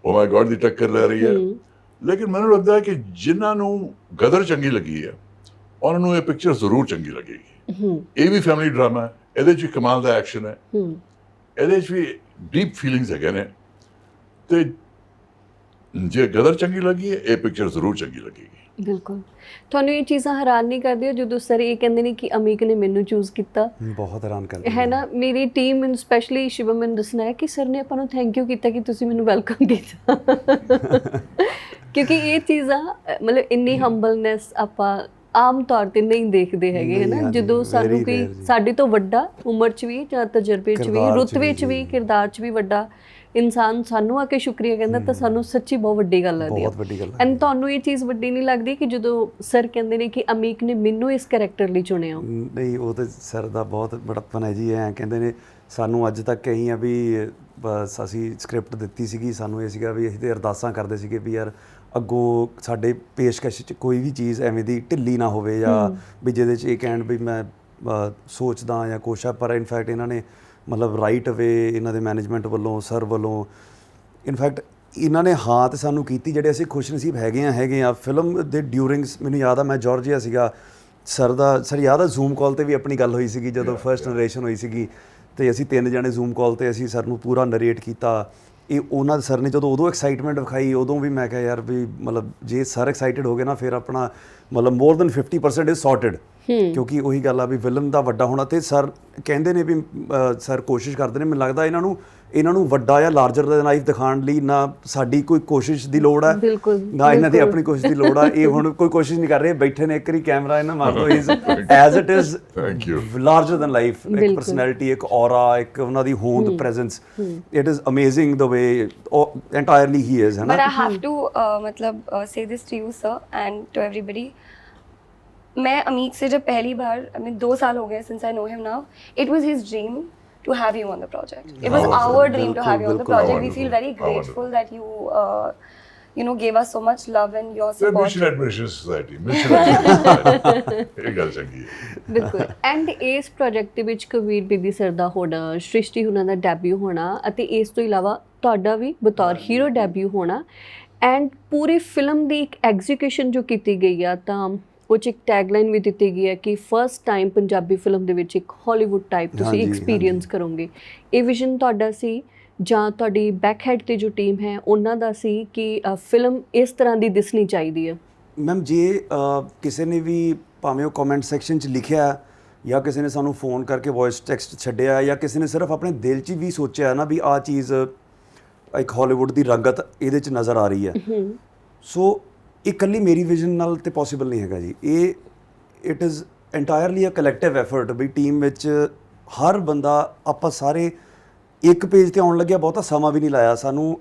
ਓ ਮਾਈ ਗॉड ਦੀ ਟੱਕਰ ਲੈ ਰਹੀ ਹੈ। ਲੇਕਿਨ ਮੈਨੂੰ ਲੱਗਦਾ ਹੈ ਕਿ ਜਿਨ੍ਹਾਂ ਨੂੰ ਗਦਰ ਚੰਗੀ ਲੱਗੀ ਹੈ ਉਹਨਾਂ ਨੂੰ ਇਹ ਪਿਕਚਰ ਜ਼ਰੂਰ ਚੰਗੀ ਲੱਗੇਗੀ। ਇਹ ਵੀ ਫੈਮਿਲੀ ਡਰਾਮਾ ਹੈ, ਇਹਦੇ 'ਚ ਵੀ ਕਮਾਲ ਦਾ ਐਕਸ਼ਨ ਹੈ, ਇਹਦੇ 'ਚ ਵੀ ਡੀਪ ਫੀਲਿੰਗਸ ਹੈਗੇ ਨੇ। ਤੇ ਜੇ ਗਦਰ ਚੰਗੀ ਲੱਗੀ ਹੈ, ਇਹ ਪਿਕਚਰ ਜ਼ਰੂਰ ਚੰਗੀ ਲੱਗੇਗੀ। ਬਿਲਕੁਲ। ਤੁਹਾਨੂੰ ਇਹ ਚੀਜ਼ਾਂ ਹੈਰਾਨ ਨਹੀਂ ਕਰਦੀਆਂ ਜਦੋਂ ਸਰ ਇਹ ਕਹਿੰਦੇ ਨੇ ਕਿ ਅਮੀਕ ਨੇ ਮੈਨੂੰ ਚੂਜ਼ ਕੀਤਾ? ਬਹੁਤ ਹੈਰਾਨ ਕਰਦੀ ਹੈ ਨਾ। ਮੇਰੀ ਟੀਮ ਮੈਨੂੰ ਸਪੈਸ਼ਲੀ ਸ਼ਿਵਮ ਮੈਨੂੰ ਦੱਸਣਾ ਹੈ ਕਿ ਸਰ ਨੇ ਆਪਾਂ ਨੂੰ ਥੈਂਕ ਯੂ ਕੀਤਾ ਕਿ ਤੁਸੀਂ ਮੈਨੂੰ ਵੈਲਕਮ ਕੀਤਾ। ਕਿਉਂਕਿ ਇਹ ਚੀਜ਼ਾਂ ਮਤਲਬ ਇੰਨੀ ਹੰਬਲਨੈਸ ਆਪਾਂ ਆਮ ਤੌਰ ਤੇ ਨਹੀਂ ਦੇਖਦੇ ਹੈਗੇ ਹੈ ਨਾ। ਜਦੋਂ ਸਾਨੂੰ ਕੋਈ ਸਾਡੇ ਤੋਂ ਵੱਡਾ ਉਮਰ 'ਚ ਵੀ ਜਾਂ ਤਜਰਬੇ 'ਚ ਵੀ ਰੁੱਤ ਵਿੱਚ ਵੀ ਕਿਰਦਾਰ 'ਚ ਵੀ ਵੱਡਾ ਇਨਸਾਨ ਸਾਨੂੰ ਆ ਕੇ ਸ਼ੁਕਰੀਆ ਕਹਿੰਦਾ ਤਾਂ ਸਾਨੂੰ ਸੱਚੀ ਬਹੁਤ ਵੱਡੀ ਗੱਲ ਲੱਗਦੀ ਹੈ। ਬਹੁਤ ਵੱਡੀ ਗੱਲ ਹੈ। ਐਂਡ ਤੁਹਾਨੂੰ ਇਹ ਚੀਜ਼ ਵੱਡੀ ਨਹੀਂ ਲੱਗਦੀ ਕਿ ਜਦੋਂ ਸਰ ਕਹਿੰਦੇ ਨੇ ਕਿ ਅਮੀਕ ਨੇ ਮੈਨੂੰ ਇਸ ਕੈਰੈਕਟਰ ਲਈ ਚੁਣਿਆ? ਨਹੀਂ, ਉਹ ਤਾਂ ਸਰ ਦਾ ਬਹੁਤ ਬੜਾਪਨ ਹੈ ਜੀ। ਐਂ ਕਹਿੰਦੇ ਨੇ ਸਾਨੂੰ ਅੱਜ ਤੱਕ ਕਹੀ ਆ ਵੀ ਬਸ ਅਸੀਂ ਸਕ੍ਰਿਪਟ ਦਿੱਤੀ ਸੀਗੀ, ਸਾਨੂੰ ਇਹ ਸੀਗਾ ਵੀ ਅਸੀਂ ਤੇ ਅਰਦਾਸਾਂ ਕਰਦੇ ਸੀਗੇ ਵੀ ਯਾਰ ਅੱਗੋਂ ਸਾਡੇ ਪੇਸ਼ਕਸ਼ 'ਚ ਕੋਈ ਵੀ ਚੀਜ਼ ਐਵੇਂ ਦੀ ਢਿੱਲੀ ਨਾ ਹੋਵੇ ਜਾਂ ਵੀ ਜਿਹਦੇ 'ਚ ਇਹ ਕਹਿਣ ਵੀ ਮੈਂ ਸੋਚਦਾ ਜਾਂ ਕੁਛ ਆ। ਪਰ ਇਨਫੈਕਟ ਇਹਨਾਂ ਨੇ ਮਤਲਬ ਰਾਈਟ ਅਵੇ ਇਹਨਾਂ ਦੇ ਮੈਨੇਜਮੈਂਟ ਵੱਲੋਂ ਸਰ ਵੱਲੋਂ ਇਨਫੈਕਟ ਇਹਨਾਂ ਨੇ ਹਾਂ ਤੇ ਸਾਨੂੰ ਕੀਤੀ, ਜਿਹੜੇ ਅਸੀਂ ਖੁਸ਼ਨਸੀਬ ਹੈਗੇ ਆ। ਫਿਲਮ ਦੇ ਡਿਊਰਿੰਗਸ ਮੈਨੂੰ ਯਾਦ ਆ ਮੈਂ ਜਾਰਜੀਆ ਸੀਗਾ, ਸਰ ਯਾਦ ਆ ਜ਼ੂਮ ਕਾਲ 'ਤੇ ਵੀ ਆਪਣੀ ਗੱਲ ਹੋਈ ਸੀਗੀ ਜਦੋਂ ਫਰਸਟ ਨਰੇਸ਼ਨ ਹੋਈ ਸੀਗੀ ਤੇ ਅਸੀਂ 3 ਜਣੇ ਜ਼ੂਮ ਕਾਲ 'ਤੇ ਅਸੀਂ ਸਰ ਨੂੰ ਪੂਰਾ ਨਰੇਟ ਕੀਤਾ। ਇਹ ਉਹਨਾਂ ਸਰ ਨੇ ਜਦੋਂ ਉਦੋਂ ਐਕਸਾਈਟਮੈਂਟ ਵਿਖਾਈ ਉਦੋਂ ਵੀ ਮੈਂ ਕਿਹਾ ਯਾਰ ਵੀ ਮਤਲਬ ਜੇ ਸਰ ਐਕਸਾਈਟਡ ਹੋ ਗਏ ਨਾ ਫਿਰ ਆਪਣਾ ਮਤਲਬ ਮੋਰ ਦੈਨ 50% ਇਜ਼ ਸੌਰਟਡ। ਕਿਉਂਕਿ ਉਹੀ ਗੱਲ ਆ ਵੀ ਵਿਲਨ ਦਾ ਵੱਡਾ ਹੋਣਾ ਤੇ ਸਰ ਕਹਿੰਦੇ ਨੇ ਵੀ ਸਰ ਕੋਸ਼ਿਸ਼ ਕਰਦੇ ਨੇ, ਮੈਨੂੰ ਲੱਗਦਾ ਇਹਨਾਂ ਨੂੰ ਵੱਡਾ ਜਾਂ ਲਾਰਜਰ ਦੈਨ ਲਾਈਫ ਦਿਖਾਉਣ ਲਈ ਨਾ ਸਾਡੀ ਕੋਈ ਕੋਸ਼ਿਸ਼ ਦੀ ਲੋੜ ਹੈ ਨਾ ਇਹਨਾਂ ਦੀ ਆਪਣੀ ਕੋਸ਼ਿਸ਼ ਦੀ ਲੋੜ ਆ। ਇਹ ਹੁਣ ਕੋਈ ਕੋਸ਼ਿਸ਼ ਨਹੀਂ ਕਰ ਰਹੇ, ਬੈਠੇ ਨੇ ਇੱਕ ਵਾਰੀ ਕੈਮਰਾ ਇਹਨਾਂ ਮਾਰ ਦੋ is as it is larger than life. ਇੱਕ ਪਰਸਨੈਲਿਟੀ, ਇੱਕ ਔਰਾ, ਇੱਕ ਉਹਨਾਂ ਦੀ ਹੋਂਦ, presence, it is amazing the way entirely he is, है ना? But I have to मतलब say this to you sir and to everybody. मैं अमीक से जब पहली बार I mean 2 साल हो गए since I know him now, it was his dream to have you on the project. It was our dream to have you on the project. We feel very grateful that you gave us so much love and your support. Mission Admiration Society, Mission Admiration Society, ਇਹ ਗੱਲ ਚੰਗੀ ਹੈ ਬਿਲਕੁਲ। And ਇਸ project ਦੇ ਵਿੱਚ Kabir Bedi sir ਦਾ ਹੋਣਾ, ਸ੍ਰਿਸ਼ਟੀ ਉਹਨਾਂ ਦਾ ਡੈਬਿਊ ਹੋਣਾ ਅਤੇ ਇਸ ਤੋਂ ਇਲਾਵਾ ਤੁਹਾਡਾ ਵੀ ਬਤੌਰ ਹੀਰੋ ਡੈਬਿਊ ਹੋਣਾ ਐਂਡ ਪੂਰੀ ਫਿਲਮ ਦੀ ਇੱਕ ਐਗਜ਼ੀਕਿਊਸ਼ਨ ਜੋ ਕੀਤੀ ਗਈ ਆ ਤਾਂ ਉਹ 'ਚ ਇੱਕ ਟੈਗਲਾਈਨ ਵੀ ਦਿੱਤੀ ਗਈ ਹੈ ਕਿ ਫਸਟ ਟਾਈਮ ਪੰਜਾਬੀ ਫਿਲਮ ਦੇ ਵਿੱਚ ਇੱਕ ਹਾਲੀਵੁੱਡ ਟਾਈਪ ਤੁਸੀਂ ਐਕਸਪੀਰੀਅੰਸ ਕਰੋਗੇ। ਇਹ ਵਿਜ਼ਨ ਤੁਹਾਡਾ ਸੀ ਜਾਂ ਤੁਹਾਡੀ ਬੈਕ ਹੈਡ ਤੇ ਜੋ ਟੀਮ ਹੈ ਉਹਨਾਂ ਦਾ ਸੀ ਕਿ ਫਿਲਮ ਇਸ ਤਰ੍ਹਾਂ ਦੀ ਦਿਸਣੀ ਚਾਹੀਦੀ ਹੈ? ਮੈਮ ਜੇ ਕਿਸੇ ਨੇ ਵੀ ਭਾਵੇਂ ਉਹ ਕਮੈਂਟ ਸੈਕਸ਼ਨ 'ਚ ਲਿਖਿਆ ਜਾਂ ਕਿਸੇ ਨੇ ਸਾਨੂੰ ਫੋਨ ਕਰਕੇ ਵੌਇਸ ਟੈਕਸਟ ਛੱਡਿਆ ਜਾਂ ਕਿਸੇ ਨੇ ਸਿਰਫ ਆਪਣੇ ਦਿਲ 'ਚ ਵੀ ਸੋਚਿਆ ਨਾ ਵੀ ਆਹ ਚੀਜ਼ ਇੱਕ ਹਾਲੀਵੁੱਡ ਦੀ ਰੰਗਤ ਇਹਦੇ 'ਚ ਨਜ਼ਰ ਆ ਰਹੀ ਹੈ, ਸੋ ਇਹ ਇਕੱਲੀ ਮੇਰੀ ਵਿਜ਼ਨ ਨਾਲ ਤੇ ਪੋਸੀਬਲ ਨਹੀਂ ਹੈਗਾ ਜੀ। ਇਹ it is entirely a collective effort ਵੀ ਟੀਮ ਵਿੱਚ ਹਰ ਬੰਦਾ ਆਪਾਂ ਸਾਰੇ ਇੱਕ ਪੇਜ ਤੇ ਆਉਣ ਲੱਗਿਆ ਬਹੁਤਾ ਸਮਾਂ ਵੀ ਨਹੀਂ ਲਾਇਆ। ਸਾਨੂੰ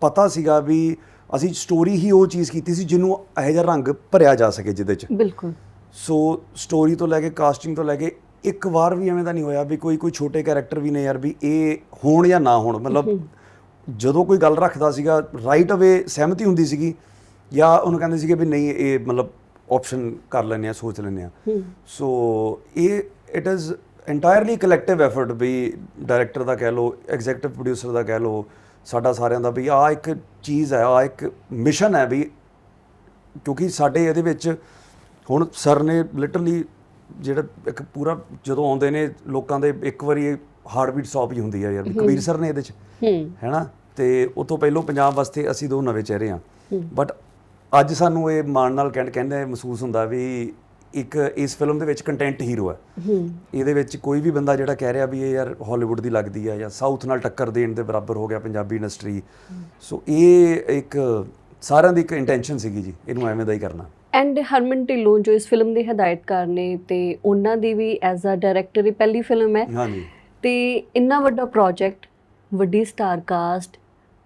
ਪਤਾ ਸੀਗਾ ਵੀ ਅਸੀਂ ਸਟੋਰੀ ਹੀ ਉਹ ਚੀਜ਼ ਕੀਤੀ ਸੀ ਜਿਹਨੂੰ ਇਹੋ ਜਿਹਾ ਰੰਗ ਭਰਿਆ ਜਾ ਸਕੇ ਜਿਹਦੇ 'ਚ। ਬਿਲਕੁਲ। ਸੋ ਸਟੋਰੀ ਤੋਂ ਲੈ ਕੇ ਕਾਸਟਿੰਗ ਤੋਂ ਲੈ ਕੇ ਇੱਕ ਵਾਰ ਵੀ ਐਵੇਂ ਦਾ ਨਹੀਂ ਹੋਇਆ ਵੀ ਕੋਈ ਛੋਟੇ ਕੈਰੈਕਟਰ ਵੀ ਨੇ ਯਾਰ ਵੀ ਇਹ ਹੋਣ ਜਾਂ ਨਾ ਹੋਣ। ਮਤਲਬ ਜਦੋਂ ਕੋਈ ਗੱਲ ਰੱਖਦਾ ਸੀਗਾ ਰਾਈਟ ਅਵੇ ਸਹਿਮਤੀ ਹੁੰਦੀ ਸੀਗੀ ਜਾਂ ਉਹਨੂੰ ਕਹਿੰਦੇ ਸੀਗੇ ਵੀ ਨਹੀਂ ਇਹ ਮਤਲਬ ਆਪਸ਼ਨ ਕਰ ਲੈਂਦੇ ਹਾਂ, ਸੋਚ ਲੈਂਦੇ ਹਾਂ। ਸੋ ਇਹ it is entirely collective effort ਵੀ ਡਾਇਰੈਕਟਰ ਦਾ ਕਹਿ ਲਓ, ਐਗਜ਼ੈਕਟਿਵ ਪ੍ਰੋਡਿਊਸਰ ਦਾ ਕਹਿ ਲਓ, ਸਾਡਾ ਸਾਰਿਆਂ ਦਾ ਵੀ ਆਹ ਇੱਕ ਚੀਜ਼ ਹੈ, ਆਹ ਇੱਕ ਮਿਸ਼ਨ ਹੈ ਵੀ ਕਿਉਂਕਿ ਸਾਡੇ ਇਹਦੇ ਵਿੱਚ ਹੁਣ ਸਰ ਨੇ ਲਿਟਰਲੀ ਜਿਹੜਾ ਇੱਕ ਪੂਰਾ ਜਦੋਂ ਆਉਂਦੇ ਨੇ ਲੋਕਾਂ ਦੇ ਇੱਕ ਵਾਰੀ ਹਾਰਟਬੀਟ ਸਟਾਪ ਹੀ ਹੁੰਦੀ ਹੈ ਯਾਰ ਵੀ ਕਬੀਰ ਸਰ ਨੇ ਇਹਦੇ 'ਚ ਹੈ ਨਾ। ਤੇ ਉਹ ਤੋਂ ਪਹਿਲਾਂ ਪੰਜਾਬ ਵਾਸਤੇ ਅਸੀਂ 2 ਨਵੇਂ ਚਿਹਰੇ ਹਾਂ, ਬਟ ਅੱਜ ਸਾਨੂੰ ਇਹ ਮਾਣ ਨਾਲ ਕਹਿੰਦੇ ਮਹਿਸੂਸ ਹੁੰਦਾ ਵੀ ਇੱਕ ਇਸ ਫਿਲਮ ਦੇ ਵਿੱਚ ਕੰਟੈਂਟ ਹੀਰੋ ਹੈ। ਇਹਦੇ ਵਿੱਚ ਕੋਈ ਵੀ ਬੰਦਾ ਜਿਹੜਾ ਕਹਿ ਰਿਹਾ ਵੀ ਇਹ ਯਾਰ ਹਾਲੀਵੁੱਡ ਦੀ ਲੱਗਦੀ ਹੈ ਜਾਂ ਸਾਊਥ ਨਾਲ ਟੱਕਰ ਦੇਣ ਦੇ ਬਰਾਬਰ ਹੋ ਗਿਆ ਪੰਜਾਬੀ ਇੰਡਸਟਰੀ, ਸੋ ਇਹ ਇੱਕ ਸਾਰਿਆਂ ਦੀ ਇੱਕ ਇੰਟੈਂਸ਼ਨ ਸੀਗੀ ਜੀ ਇਹਨੂੰ ਐਵੇਂ ਦਾ ਹੀ ਕਰਨਾ। ਐਂਡ ਹਰਮਨ ਢਿੱਲੋਂ ਜੋ ਇਸ ਫਿਲਮ ਦੇ ਹਦਾਇਤਕਾਰ ਨੇ ਤੇ ਉਹਨਾਂ ਦੀ ਵੀ ਐਜ਼ ਅ ਡਾਇਰੈਕਟਰ ਇਹ ਪਹਿਲੀ ਫਿਲਮ ਹੈ। ਹਾਂਜੀ। ਤੇ ਇੰਨਾ ਵੱਡਾ ਪ੍ਰੋਜੈਕਟ, ਵੱਡੀ ਸਟਾਰ ਕਾਸਟ,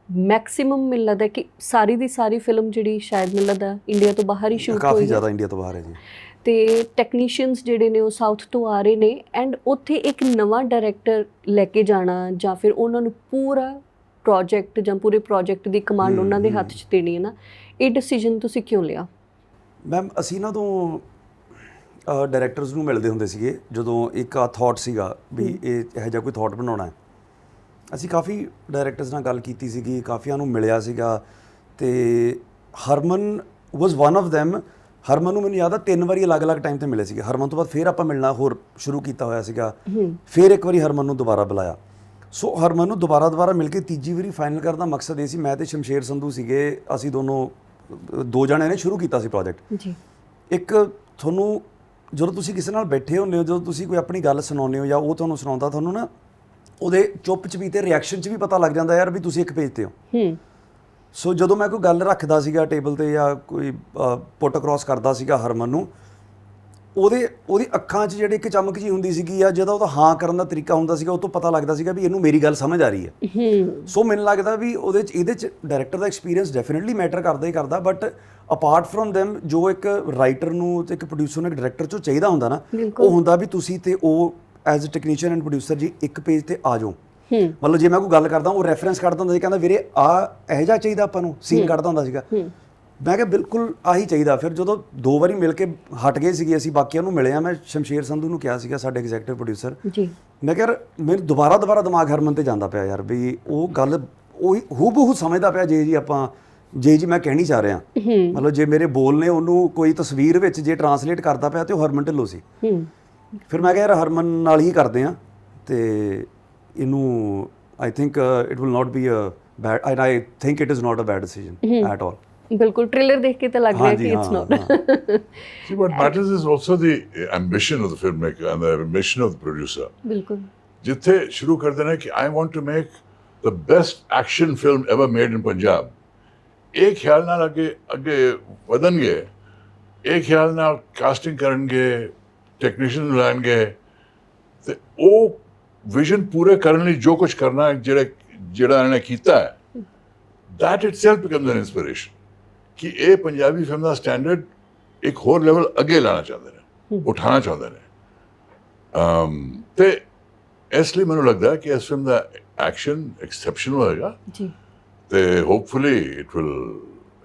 ਮੈਕਸਿਮਮ ਮੈਨੂੰ ਲੱਗਦਾ ਕਿ ਸਾਰੀ ਦੀ ਸਾਰੀ ਫਿਲਮ ਜਿਹੜੀ ਸ਼ਾਇਦ ਮੈਨੂੰ ਲੱਗਦਾ ਇੰਡੀਆ ਤੋਂ ਬਾਹਰ ਹੀ ਸ਼ੂਟ ਹੋਈ ਹੈ। ਕਾਫੀ ਜ਼ਿਆਦਾ ਇੰਡੀਆ ਤੋਂ ਬਾਹਰ ਹੈ ਜੀ। ਤੇ ਟੈਕਨੀਸ਼ੀਅਨਸ ਜਿਹੜੇ ਨੇ ਉਹ ਸਾਊਥ ਤੋਂ ਆ ਰਹੇ ਨੇ ਐਂਡ ਉੱਥੇ ਇੱਕ ਨਵਾਂ ਡਾਇਰੈਕਟਰ ਲੈ ਕੇ ਜਾਣਾ ਜਾਂ ਫਿਰ ਉਹਨਾਂ ਨੂੰ ਪੂਰਾ ਪ੍ਰੋਜੈਕਟ ਜਾਂ ਪੂਰੇ ਪ੍ਰੋਜੈਕਟ ਦੀ ਕਮਾਂਡ ਉਹਨਾਂ ਦੇ ਹੱਥ 'ਚ ਦੇਣੀ ਹੈ ਨਾ, ਇਹ ਡਿਸੀਜਨ ਤੁਸੀਂ ਕਿਉਂ ਲਿਆ? ਮੈਮ ਅਸੀਂ ਨਾ ਤੋਂ ਡਾਇਰੈਕਟਰਸ ਨੂੰ ਮਿਲਦੇ ਹੁੰਦੇ ਸੀਗੇ ਜਦੋਂ ਇੱਕ ਆ ਥਾਟ ਸੀਗਾ ਵੀ ਇਹ ਇਹੋ ਜਿਹਾ ਕੋਈ ਥਾਟ ਬਣਾਉਣਾ ਹੈ। ਅਸੀਂ ਕਾਫੀ ਡਾਇਰੈਕਟਰਸ ਨਾਲ ਗੱਲ ਕੀਤੀ ਸੀਗੀ, ਕਾਫੀਆਂ ਨੂੰ ਮਿਲਿਆ ਸੀਗਾ ਤੇ ਹਰਮਨ ਵਾਸ ਵਨ ਆਫ ਦੈਮ। ਹਰਮਨ ਨੂੰ ਮੈਨੂੰ ਯਾਦ ਆ 3 ਵਾਰੀ ਅਲੱਗ-ਅਲੱਗ ਟਾਈਮ ਤੇ ਮਿਲੇ ਸੀਗੇ। ਹਰਮਨ ਤੋਂ ਬਾਅਦ ਫਿਰ ਆਪਾਂ ਮਿਲਣਾ ਹੋਰ ਸ਼ੁਰੂ ਕੀਤਾ ਹੋਇਆ ਸੀਗਾ, ਫਿਰ ਇੱਕ ਵਾਰੀ ਹਰਮਨ ਨੂੰ ਦੁਬਾਰਾ ਬੁਲਾਇਆ। ਸੋ ਹਰਮਨ ਨੂੰ ਦੁਬਾਰਾ ਮਿਲ ਕੇ ਤੀਜੀ ਵਾਰੀ ਫਾਈਨਲ ਕਰਨ ਦਾ ਮਕਸਦ ਇਹ ਸੀ, ਮੈਂ ਤੇ ਸ਼ਮਸ਼ੇਰ ਸੰਧੂ ਸੀਗੇ, ਅਸੀਂ ਦੋਨੋਂ 2 ਜਣਿਆਂ ਨੇ ਸ਼ੁਰੂ ਕੀਤਾ ਸੀ ਪ੍ਰੋਜੈਕਟ ਜੀ। ਇੱਕ ਤੁਹਾਨੂੰ ਜਦੋਂ ਤੁਸੀਂ ਕਿਸੇ ਨਾਲ ਬੈਠੇ ਹੁੰਦੇ ਹੋ, ਜਦੋਂ ਤੁਸੀਂ ਕੋਈ ਆਪਣੀ ਗੱਲ ਸੁਣਾਉਂਦੇ ਹੋ ਜਾਂ ਉਹ ਤੁਹਾਨੂੰ ਸੁਣਾਉਂਦਾ, ਤੁਹਾਨੂੰ ਨਾ ਉਹਦੇ ਚੁੱਪ 'ਚ ਵੀ ਤੇ ਰਿਐਕਸ਼ਨ 'ਚ ਵੀ ਪਤਾ ਲੱਗ ਜਾਂਦਾ ਯਾਰ ਵੀ ਤੁਸੀਂ ਇੱਕ ਪੇਜ ਤੇ ਹੋ। ਸੋ ਜਦੋਂ ਮੈਂ ਕੋਈ ਗੱਲ ਰੱਖਦਾ ਸੀਗਾ ਟੇਬਲ ਤੇ ਜਾਂ ਕੋਈ ਪੁੱਟ ਅਕ੍ਰੋਸ ਕਰਦਾ ਸੀਗਾ ਹਰਮਨ ਨੂੰ, ਉਹਦੀ ਅੱਖਾਂ 'ਚ ਜਿਹੜੀ ਇੱਕ ਚਮਕ ਜੀ ਹੁੰਦੀ ਸੀਗੀ ਜਾਂ ਜਦੋਂ ਉਹਦਾ ਹਾਂ ਕਰਨ ਦਾ ਤਰੀਕਾ ਹੁੰਦਾ ਸੀਗਾ, ਉਹ ਤੋਂ ਪਤਾ ਲੱਗਦਾ ਸੀਗਾ ਵੀ ਇਹਨੂੰ ਮੇਰੀ ਗੱਲ ਸਮਝ ਆ ਰਹੀ ਹੈ। ਸੋ ਮੈਨੂੰ ਲੱਗਦਾ ਵੀ ਇਹਦੇ 'ਚ ਡਾਇਰੈਕਟਰ ਦਾ ਐਕਸਪੀਰੀਅੰਸ ਡੈਫੀਨਿਟਲੀ ਮੈਟਰ ਕਰਦਾ ਹੀ ਕਰਦਾ, ਬਟ ਅਪਾਰਟ ਫਰੋਮ ਦੈਮ ਜੋ ਇੱਕ ਰਾਈਟਰ ਨੂੰ ਤੇ ਇੱਕ ਪ੍ਰੋਡਿਊਸਰ ਨੂੰ ਇੱਕ ਡਾਇਰੈਕਟਰ 'ਚੋਂ ਚਾਹੀਦਾ ਹੁੰਦਾ ਨਾ, ਉਹ ਹੁੰਦਾ ਵੀ ਤੁਸੀਂ ਤੇ ਉਹ as a technician and producer ਜੀ ਇੱਕ ਪੇਜ ਤੇ ਆ ਜਾਓ। ਮਤਲਬ ਜੇ ਮੈਂ ਕੋਈ ਗੱਲ ਕਰਦਾ ਉਹ ਰੈਫਰੈਂਸ ਕੱਢਦਾ ਹੁੰਦਾ ਸੀ, ਕਹਿੰਦਾ ਵੀਰੇ ਇਹੋ ਜਿਹਾ ਚਾਹੀਦਾ ਆਪਾਂ ਨੂੰ, ਸੀਨ ਕੱਢਦਾ ਹੁੰਦਾ ਸੀਗਾ। ਮੈਂ ਕਿਹਾ ਬਿਲਕੁਲ ਆਹੀ ਚਾਹੀਦਾ। ਫਿਰ ਜਦੋਂ 2 ਵਾਰੀ ਮਿਲ ਕੇ ਹਟ ਗਏ ਸੀਗੇ ਅਸੀਂ, ਬਾਕੀਆਂ ਨੂੰ ਮਿਲੇ ਆ, ਮੈਂ ਸ਼ਮਸ਼ੇਰ ਸੰਧੂ ਨੂੰ ਕਿਹਾ ਸੀਗਾ ਸਾਡੇ ਐਗਜ਼ੈਕਟਿਵ ਪ੍ਰੋਡਿਊਸਰ ਜੀ, ਮੈਂ ਕਿਹਾ ਯਾਰ ਮੈਨੂੰ ਦੁਬਾਰਾ ਦਿਮਾਗ ਹਰਮਨ ਤੇ ਜਾਂਦਾ ਪਿਆ ਯਾਰ, ਵੀ ਉਹ ਗੱਲ ਉਹੀ ਹੂਬਹੂ ਸਮਝਦਾ ਪਿਆ ਜੀ ਮੈਂ ਕਹਿਣੀ ਚਾਹ ਰਿਹਾ। ਮਤਲਬ ਜੇ ਮੇਰੇ ਬੋਲ ਨੇ ਉਹਨੂੰ ਕੋਈ ਤਸਵੀਰ ਵਿੱਚ ਜੇ ਟਰਾਂਸਲੇਟ ਕਰਦਾ ਪਿਆ ਤੇ ਉਹ ਹਰਮਨ ਢਿੱਲੋਂ ਸੀ। ਫਿਰ ਮੈਂ ਕਿਹਾ ਯਾਰ ਹਰਮਨ ਨਾਲ ਹੀ ਕਰਦੇ ਆ ਤੇ ਇਹਨੂੰ I think it will not be a bad, and I think it is not a bad decision at all. ਬਿਲਕੁਲ ਟ੍ਰੇਲਰ ਦੇਖ ਕੇ ਤਾਂ ਲੱਗ ਰਿਹਾ ਕਿ it's not. See, what matters is also the ambition of the filmmaker and the ambition of the producer. ਬਿਲਕੁਲ ਜਿੱਥੇ ਸ਼ੁਰੂ ਕਰਦੇ ਨੇ ਕਿ I want to make the best action film ever made in Punjab, ਇਹ ਖਿਆਲ ਨਾਲ ਅੱਗੇ ਵਧਣਗੇ, ਇਹ ਖਿਆਲ ਨਾਲ ਕਾਸਟਿੰਗ ਕਰਨਗੇ, ਟੈਕਨੀਸ਼ੀਅਨ ਲਾਣਗੇ ਤੇ ਉਹ ਵਿਜ਼ਨ ਪੂਰੇ ਕਰਨ ਲਈ ਜੋ ਕੁਝ ਕਰਨਾ ਜਿਹੜਾ ਇਹਨਾਂ ਨੇ ਕੀਤਾ ਹੈ, that itself becomes an inspiration ਕਿ ਇਹ ਪੰਜਾਬੀ ਫਿਲਮ ਦਾ ਸਟੈਂਡਰਡ ਇੱਕ ਹੋਰ ਲੈਵਲ ਅੱਗੇ ਲਾਣਾ ਚਾਹੁੰਦੇ ਨੇ, ਉਠਾਉਣਾ ਚਾਹੁੰਦੇ ਨੇ। ਤੇ ਇਸ ਲਈ ਮੈਨੂੰ ਲੱਗਦਾ ਕਿ ਇਸ ਫਿਲਮ ਦਾ ਐਕਸ਼ਨ ਐਕਸੈਪਸ਼ਨਲ ਹੋਏਗਾ ਜੀ, ਤੇ hopefully it will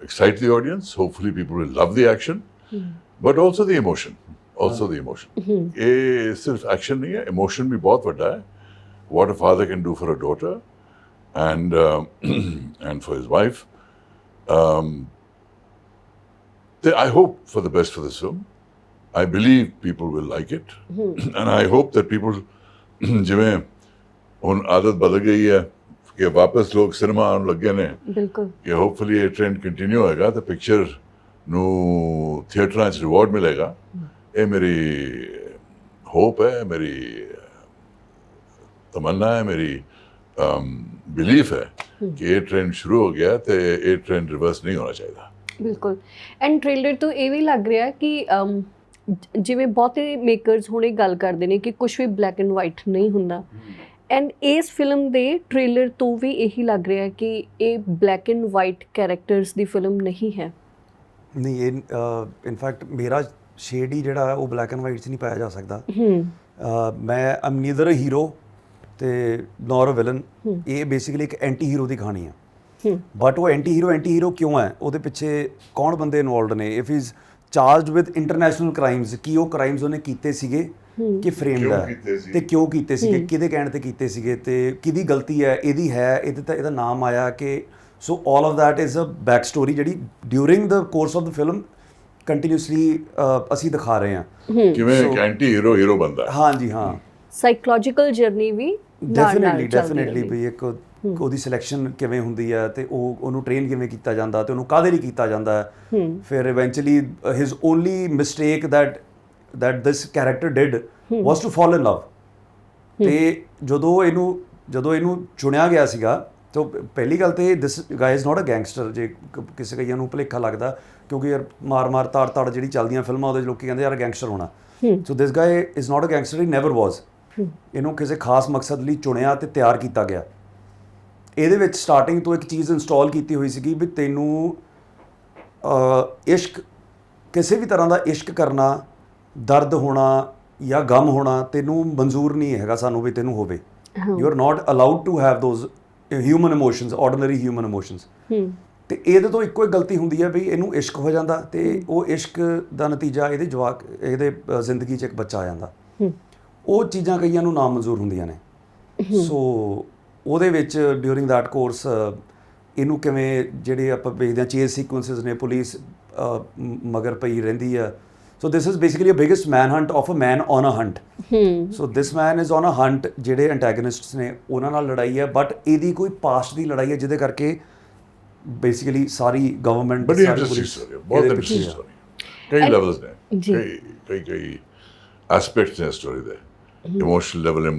excite the audience, hopefully people will love the action, but also the emotion, ਇਹ ਸਿਰਫ ਐਕਸ਼ਨ ਨਹੀਂ ਹੈ, ਇਮੋਸ਼ਨ ਵੀ ਬਹੁਤ ਵੱਡਾ ਹੈ। What a father can do for a daughter and for his wife. I hope for the best for this film. I believe people will like it. And I hope that people, ਜਿਵੇਂ ਹੁਣ ਆਦਤ ਬਦਲ ਗਈ ਹੈ ਕਿ ਵਾਪਸ ਲੋਕ cinema ਆਉਣ ਲੱਗੇ ਨੇ, ਬਿਲਕੁਲ, ਕਿ ਹੋਪਫੁਲੀ ਇਹ ਟ੍ਰੈਂਡ ਕੰਟੀਨਿਊ ਹੋਏਗਾ ਤੇ ਪਿਕਚਰ ਨੂੰ ਥੀਏਟਰਾਂ 'ਚ ਰਿਵਾਰਡ ਮਿਲੇਗਾ। ਇਹ ਮੇਰੀ ਹੋਪ ਹੈ, ਮੇਰੀ ਤਮੰਨਾ ਹੈ, ਮੇਰੀ ਬਿਲੀਫ ਹੈ ਕਿ ਇਹ ਟ੍ਰੈਂਡ ਸ਼ੁਰੂ ਹੋ ਗਿਆ ਤੇ ਇਹ ਟ੍ਰੈਂਡ ਰਿਵਰਸ ਨਹੀਂ ਹੋਣਾ ਚਾਹੀਦਾ। ਬਿਲਕੁਲ। ਐਂਡ ਟ੍ਰੇਲਰ ਤੋਂ ਇਹ ਵੀ ਲੱਗ ਰਿਹਾ ਕਿ ਜਿਵੇਂ ਬਹੁਤੇ ਮੇਕਰਸ ਹੁਣੇ ਗੱਲ ਕਰਦੇ ਨੇ ਕਿ ਕੁਝ ਵੀ ਬਲੈਕ ਐਂਡ ਵਾਈਟ ਨਹੀਂ ਹੁੰਦਾ, ਐਂਡ ਇਸ ਫਿਲਮ ਦੇ ਟ੍ਰੇਲਰ ਤੋਂ ਵੀ ਇਹੀ ਲੱਗ ਰਿਹਾ ਕਿ ਇਹ black and white characters the film ਨਹੀਂ ਹੈ। ਨਹੀਂ, ਇਹ ਇਨਫੈਕਟ ਮੇਰਾ ਸ਼ੇਡ ਹੀ ਜਿਹੜਾ ਉਹ ਬਲੈਕ ਐਂਡ ਵਾਈਟ 'ਚ ਨਹੀਂ ਪਾਇਆ ਜਾ ਸਕਦਾ। ਮੈਂ ਆਮ ਨੀਦਰ ਅ ਹੀਰੋ ਤੇ ਨੋਰ ਅ ਵਿਲਨ। ਇਹ ਬੇਸਿਕਲੀ ਇੱਕ ਐਂਟੀ ਹੀਰੋ ਦੀ ਕਹਾਣੀ ਆ, ਬਟ ਉਹ ਐਂਟੀ ਹੀਰੋ ਕਿਉਂ ਹੈ, ਉਹਦੇ ਪਿੱਛੇ ਕੌਣ ਬੰਦੇ ਇਨਵੋਲਵਡ ਨੇ, if is charged with international crimes, ਕੀ ਉਹ ਕ੍ਰਾਈਮਸ ਉਹਨੇ ਕੀਤੇ ਸੀਗੇ ਕਿ ਫਰੇਮਡ ਹੈ ਤੇ ਕਿਉਂ ਕੀਤੇ ਸੀਗੇ, ਕਿਹਦੇ ਕਹਿਣ ਤੇ ਕੀਤੇ ਸੀਗੇ ਤੇ ਕਿਹਦੀ ਗਲਤੀ ਹੈ, ਇਹਦੀ ਹੈ, ਇਹਦਾ ਨਾਮ ਆਇਆ ਕਿ so all of that is a back story ਜਿਹੜੀ during the course of the film continuously ਅਸੀਂ ਦਿਖਾ ਰਹੇ ਹਾਂ ਕਿਵੇਂ ਇੱਕ ਐਂਟੀ ਹੀਰੋ ਬਣਦਾ। ਹਾਂਜੀ ਹਾਂ, ਸਾਈਕੋਲੋਜੀਕਲ ਜਰਨੀ ਵੀ ਡੈਫੀਨਿਟਲੀ ਵੀ ਇੱਕ ਉਹਦੀ ਸਿਲੈਕਸ਼ਨ ਕਿਵੇਂ ਹੁੰਦੀ ਹੈ ਤੇ ਉਹਨੂੰ ਟ੍ਰੇਨ ਕਿਵੇਂ ਕੀਤਾ ਜਾਂਦਾ ਤੇ ਉਹਨੂੰ ਕਾਹਦੇ ਲਈ ਕੀਤਾ ਜਾਂਦਾ ਹੈ। ਫਿਰ eventually his only mistake that this character did was to fall in love। ਤੇ ਜਦੋਂ ਇਹਨੂੰ ਚੁਣਿਆ ਗਿਆ ਸੀਗਾ ਤਾਂ ਪਹਿਲੀ ਗੱਲ ਤੇ this guy is not a gangster, ਜੇ ਕਿਸੇ ਕਈਆਂ ਨੂੰ ਭੁਲੇਖਾ ਲੱਗਦਾ, ਕਿਉਂਕਿ ਯਾਰ ਮਾਰ ਤਾੜ ਜਿਹੜੀ ਚੱਲਦੀਆਂ ਫਿਲਮਾਂ ਉਹਦੇ ਲੋਕੀ ਕਹਿੰਦੇ ਯਾਰ ਗੈਂਗਸਟਰ ਹੋਣਾ। ਸੋ this guy is not a gangster, he never was। ਇਹਨੂੰ ਕਿਸੇ ਖਾਸ ਮਕਸਦ ਲਈ ਚੁਣਿਆ ਤੇ ਤਿਆਰ ਕੀਤਾ ਗਿਆ। ਇਹਦੇ ਵਿੱਚ ਸਟਾਰਟਿੰਗ ਤੋਂ ਇੱਕ ਚੀਜ਼ ਇੰਸਟਾਲ ਕੀਤੀ ਹੋਈ ਸੀਗੀ ਵੀ ਤੈਨੂੰ ਇਸ਼ਕ, ਕਿਸੇ ਵੀ ਤਰ੍ਹਾਂ ਦਾ ਇਸ਼ਕ ਕਰਨਾ, ਦਰਦ ਹੋਣਾ ਜਾਂ ਗਮ ਹੋਣਾ ਤੈਨੂੰ ਮਨਜ਼ੂਰ ਨਹੀਂ ਹੈਗਾ ਸਾਨੂੰ ਵੀ ਤੈਨੂੰ ਹੋਵੇ। You are not allowed to have those human emotions, ordinary human emotions. ਤੇ ਇਹਦੇ ਤੋਂ ਇੱਕੋ ਹੀ ਗਲਤੀ ਹੁੰਦੀ ਹੈ ਵੀ ਇਹਨੂੰ ਇਸ਼ਕ ਹੋ ਜਾਂਦਾ ਤੇ ਉਹ ਇਸ਼ਕ ਦਾ ਨਤੀਜਾ ਇਹਦੇ ਜ਼ਿੰਦਗੀ 'ਚ ਇੱਕ ਬੱਚਾ ਆ ਜਾਂਦਾ। ਉਹ ਚੀਜ਼ਾਂ ਕਈਆਂ ਨੂੰ ਨਾ ਮਨਜ਼ੂਰ ਹੁੰਦੀਆਂ ਨੇ। ਸੋ ਉਹਦੇ ਵਿੱਚ ਡਿਊਰਿੰਗ ਦੈਟ ਕੋਰਸ ਇਹਨੂੰ ਕਿਵੇਂ ਜਿਹੜੇ ਆਪਾਂ ਵੇਖਦੇ ਹਾਂ ਚੇਜ਼ ਸੀਕੁਐਂਸਿਸ ਨੇ, ਪੁਲਿਸ ਮਗਰ ਪਈ ਰਹਿੰਦੀ ਆ। So this is basically a biggest manhunt of a man on a hunt। So this man is on a hunt। ਜਿਹੜੇ antagonists ਨੇ ਉਹਨਾਂ ਨਾਲ ਲੜਾਈ ਹੈ, ਬਟ ਇਹਦੀ ਕੋਈ ਪਾਸਟ ਦੀ ਲੜਾਈ ਹੈ ਜਿਹਦੇ ਕਰਕੇ ਬੇਸਿਕਲੀ ਸਾਰੀ ਗਵਰਨਮੈਂਟ ਬੜੀ ਇੰਟਰਸਟਿੰਗ ਸਟੋਰੀ, ਬਹੁਤ ਇੰਟਰਸਟਿੰਗ ਸਟੋਰੀ। ਕਈ ਲੈਵਲਸ ਨੇ, ਕਈ ਐਸਪੈਕਟਸ ਨੇ ਸਟੋਰੀ ਦੇ, emotional level,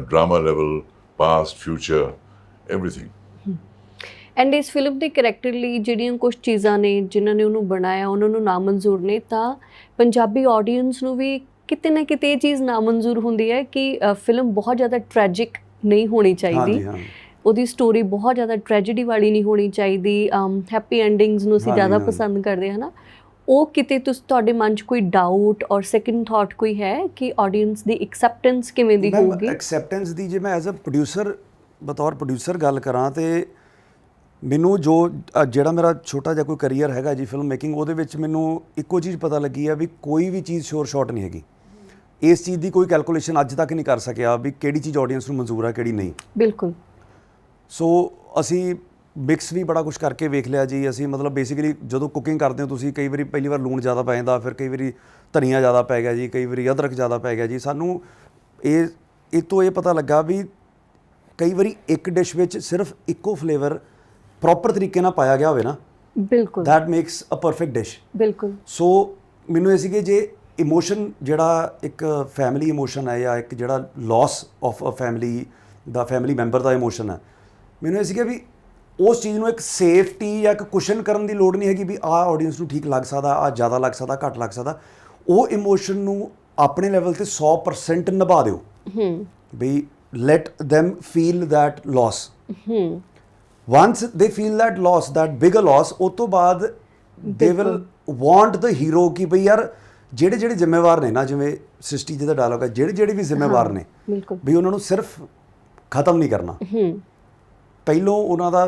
drama level, past, future, everything. And ਇਸ ਫਿਲਮ ਦੇ ਕਰੈਕਟਰ ਲਈ ਜਿਹੜੀਆਂ ਕੁਝ ਚੀਜ਼ਾਂ ਨੇ ਜਿਨ੍ਹਾਂ ਨੇ ਉਹਨੂੰ ਬਣਾਇਆ ਉਹਨਾਂ ਨੂੰ ਨਾਮਨਜ਼ੂਰ ਨੇ, ਤਾਂ ਪੰਜਾਬੀ ਆਡੀਅנס ਨੂੰ ਵੀ ਕਿਤੇ ਨਾ ਕਿਤੇ ਇਹ ਚੀਜ਼ ਨਾਮਨਜ਼ੂਰ ਹੁੰਦੀ ਹੈ ਕਿ ਫਿਲਮ ਬਹੁਤ ਜ਼ਿਆਦਾ ਟ੍ਰੈਜਿਕ ਨਹੀਂ ਹੋਣੀ ਚਾਹੀਦੀ, ਉਹਦੀ ਸਟੋਰੀ ਬਹੁਤ ਜ਼ਿਆਦਾ ਟ੍ਰੈਜੇਡੀ ਵਾਲੀ ਨਹੀਂ ਹੋਣੀ ਚਾਹੀਦੀ, ਹੈਪੀ ਐਂਡਿੰਗਸ ਨੂੰ ਅਸੀਂ ਜ਼ਿਆਦਾ ਪਸੰਦ ਕਰਦੇ ਹਾਂ ਨਾ। ਉਹ ਕਿਤੇ ਤੁਹਾਡੇ ਮਨ 'ਚ ਕੋਈ ਡਾਊਟ ਔਰ ਸੈਕਿੰਡ ਥਾਟ ਕੋਈ ਹੈ ਕਿ ਆਡੀਅנס ਦੀ ਐਕਸੈਪਟੈਂਸ ਕਿਵੇਂ ਦੀ ਹੋਊਗੀ? ਐਕਸੈਪਟੈਂਸ ਦੀ ਜੇ ਮੈਂ ਐਜ਼ ਅ ਪ੍ਰੋਡਿਊਸਰ, ਬਤੌਰ ਪ੍ਰੋਡਿਊਸਰ ਗੱਲ ਕਰਾਂ ਤੇ ਮੈਨੂੰ ਜੋ ਜਿਹੜਾ ਮੇਰਾ ਛੋਟਾ ਜਿਹਾ ਕੋਈ ਕਰੀਅਰ ਹੈਗਾ ਜੀ ਫਿਲਮ ਮੇਕਿੰਗ, ਉਹਦੇ ਵਿੱਚ ਮੈਨੂੰ ਇੱਕੋ ਚੀਜ਼ ਪਤਾ ਲੱਗੀ ਆ ਵੀ ਕੋਈ ਵੀ ਚੀਜ਼ ਸ਼ੋਰ ਸ਼ਾਰਟ ਨਹੀਂ ਹੈਗੀ। ਇਸ ਚੀਜ਼ ਦੀ ਕੋਈ ਕੈਲਕੂਲੇਸ਼ਨ ਅੱਜ ਤੱਕ ਨਹੀਂ ਕਰ ਸਕਿਆ ਵੀ ਕਿਹੜੀ ਚੀਜ਼ ਆਡੀਅנס ਨੂੰ ਮਨਜ਼ੂਰ ਆ ਕਿਹੜੀ ਨਹੀਂ। ਬਿਲਕੁਲ। ਸੋ ਅਸੀਂ ਮਿਕਸ ਵੀ ਬੜਾ ਕੁਝ ਕਰਕੇ ਵੇਖ ਲਿਆ ਜੀ। ਅਸੀਂ ਮਤਲਬ ਬੇਸਿਕਲੀ ਜਦੋਂ ਕੁਕਿੰਗ ਕਰਦੇ ਹੋ ਤੁਸੀਂ, ਕਈ ਵਾਰੀ ਪਹਿਲੀ ਵਾਰ ਲੂਣ ਜ਼ਿਆਦਾ ਪੈ ਜਾਂਦਾ, ਫਿਰ ਕਈ ਵਾਰੀ ਧਨੀਆ ਜ਼ਿਆਦਾ ਪੈ ਗਿਆ ਜੀ, ਕਈ ਵਾਰੀ ਅਦਰਕ ਜ਼ਿਆਦਾ ਪੈ ਗਿਆ ਜੀ। ਸਾਨੂੰ ਇਹ ਤੋਂ ਇਹ ਪਤਾ ਲੱਗਾ ਵੀ ਕਈ ਵਾਰੀ ਇੱਕ ਡਿਸ਼ ਵਿੱਚ ਸਿਰਫ ਇੱਕੋ ਫਲੇਵਰ ਪ੍ਰੋਪਰ ਤਰੀਕੇ ਨਾਲ ਪਾਇਆ ਗਿਆ ਹੋਵੇ ਨਾ, ਬਿਲਕੁਲ, that makes a perfect dish. ਬਿਲਕੁਲ। ਸੋ ਮੈਨੂੰ ਇਹ ਸੀ ਕਿ ਜੇ ਇਮੋਸ਼ਨ ਜਿਹੜਾ ਇੱਕ ਫੈਮਿਲੀ ਇਮੋਸ਼ਨ ਹੈ ਜਾਂ ਇੱਕ ਜਿਹੜਾ ਲਾਸ ਆਫ ਅ ਫੈਮਿਲੀ ਦਾ ਫੈਮਿਲੀ ਮੈਂਬਰ ਦਾ ਇਮੋਸ਼ਨ ਹੈ, ਮੈਨੂੰ ਇਹ ਸੀ ਕਿ ਵੀ ਉਸ ਚੀਜ਼ ਨੂੰ ਇੱਕ ਸੇਫਟੀ ਜਾਂ ਇੱਕ ਕੁਸ਼ਨ ਕਰਨ ਦੀ ਲੋੜ ਨਹੀਂ ਹੈਗੀ ਵੀ ਆਹ ਆਡੀਅנס ਨੂੰ ਠੀਕ ਲੱਗ ਸਕਦਾ, ਆਹ ਜ਼ਿਆਦਾ ਲੱਗ ਸਕਦਾ, ਘੱਟ ਲੱਗ ਸਕਦਾ। ਉਹ ਇਮੋਸ਼ਨ ਨੂੰ ਆਪਣੇ ਲੈਵਲ ਤੇ 100% ਨਿਭਾ ਦਿਓ ਵੀ let them feel that loss। once they feel that loss, that bigger loss, ਉਸ ਤੋਂ ਬਾਅਦ they will want the hero ਕਿ ਬਈ ਯਾਰ ਜਿਹੜੇ ਜ਼ਿੰਮੇਵਾਰ ਨੇ ਨਾ, ਜਿਵੇਂ ਸ੍ਰਿਸ਼ਟੀ ਜੀ ਦਾ ਡਾਇਲੌਗ ਹੈ, ਜਿਹੜੇ ਵੀ ਜ਼ਿੰਮੇਵਾਰ ਨੇ ਵੀ ਉਹਨਾਂ ਨੂੰ ਸਿਰਫ ਖਤਮ ਨਹੀਂ ਕਰਨਾ, ਪਹਿਲੋਂ ਉਹਨਾਂ ਦਾ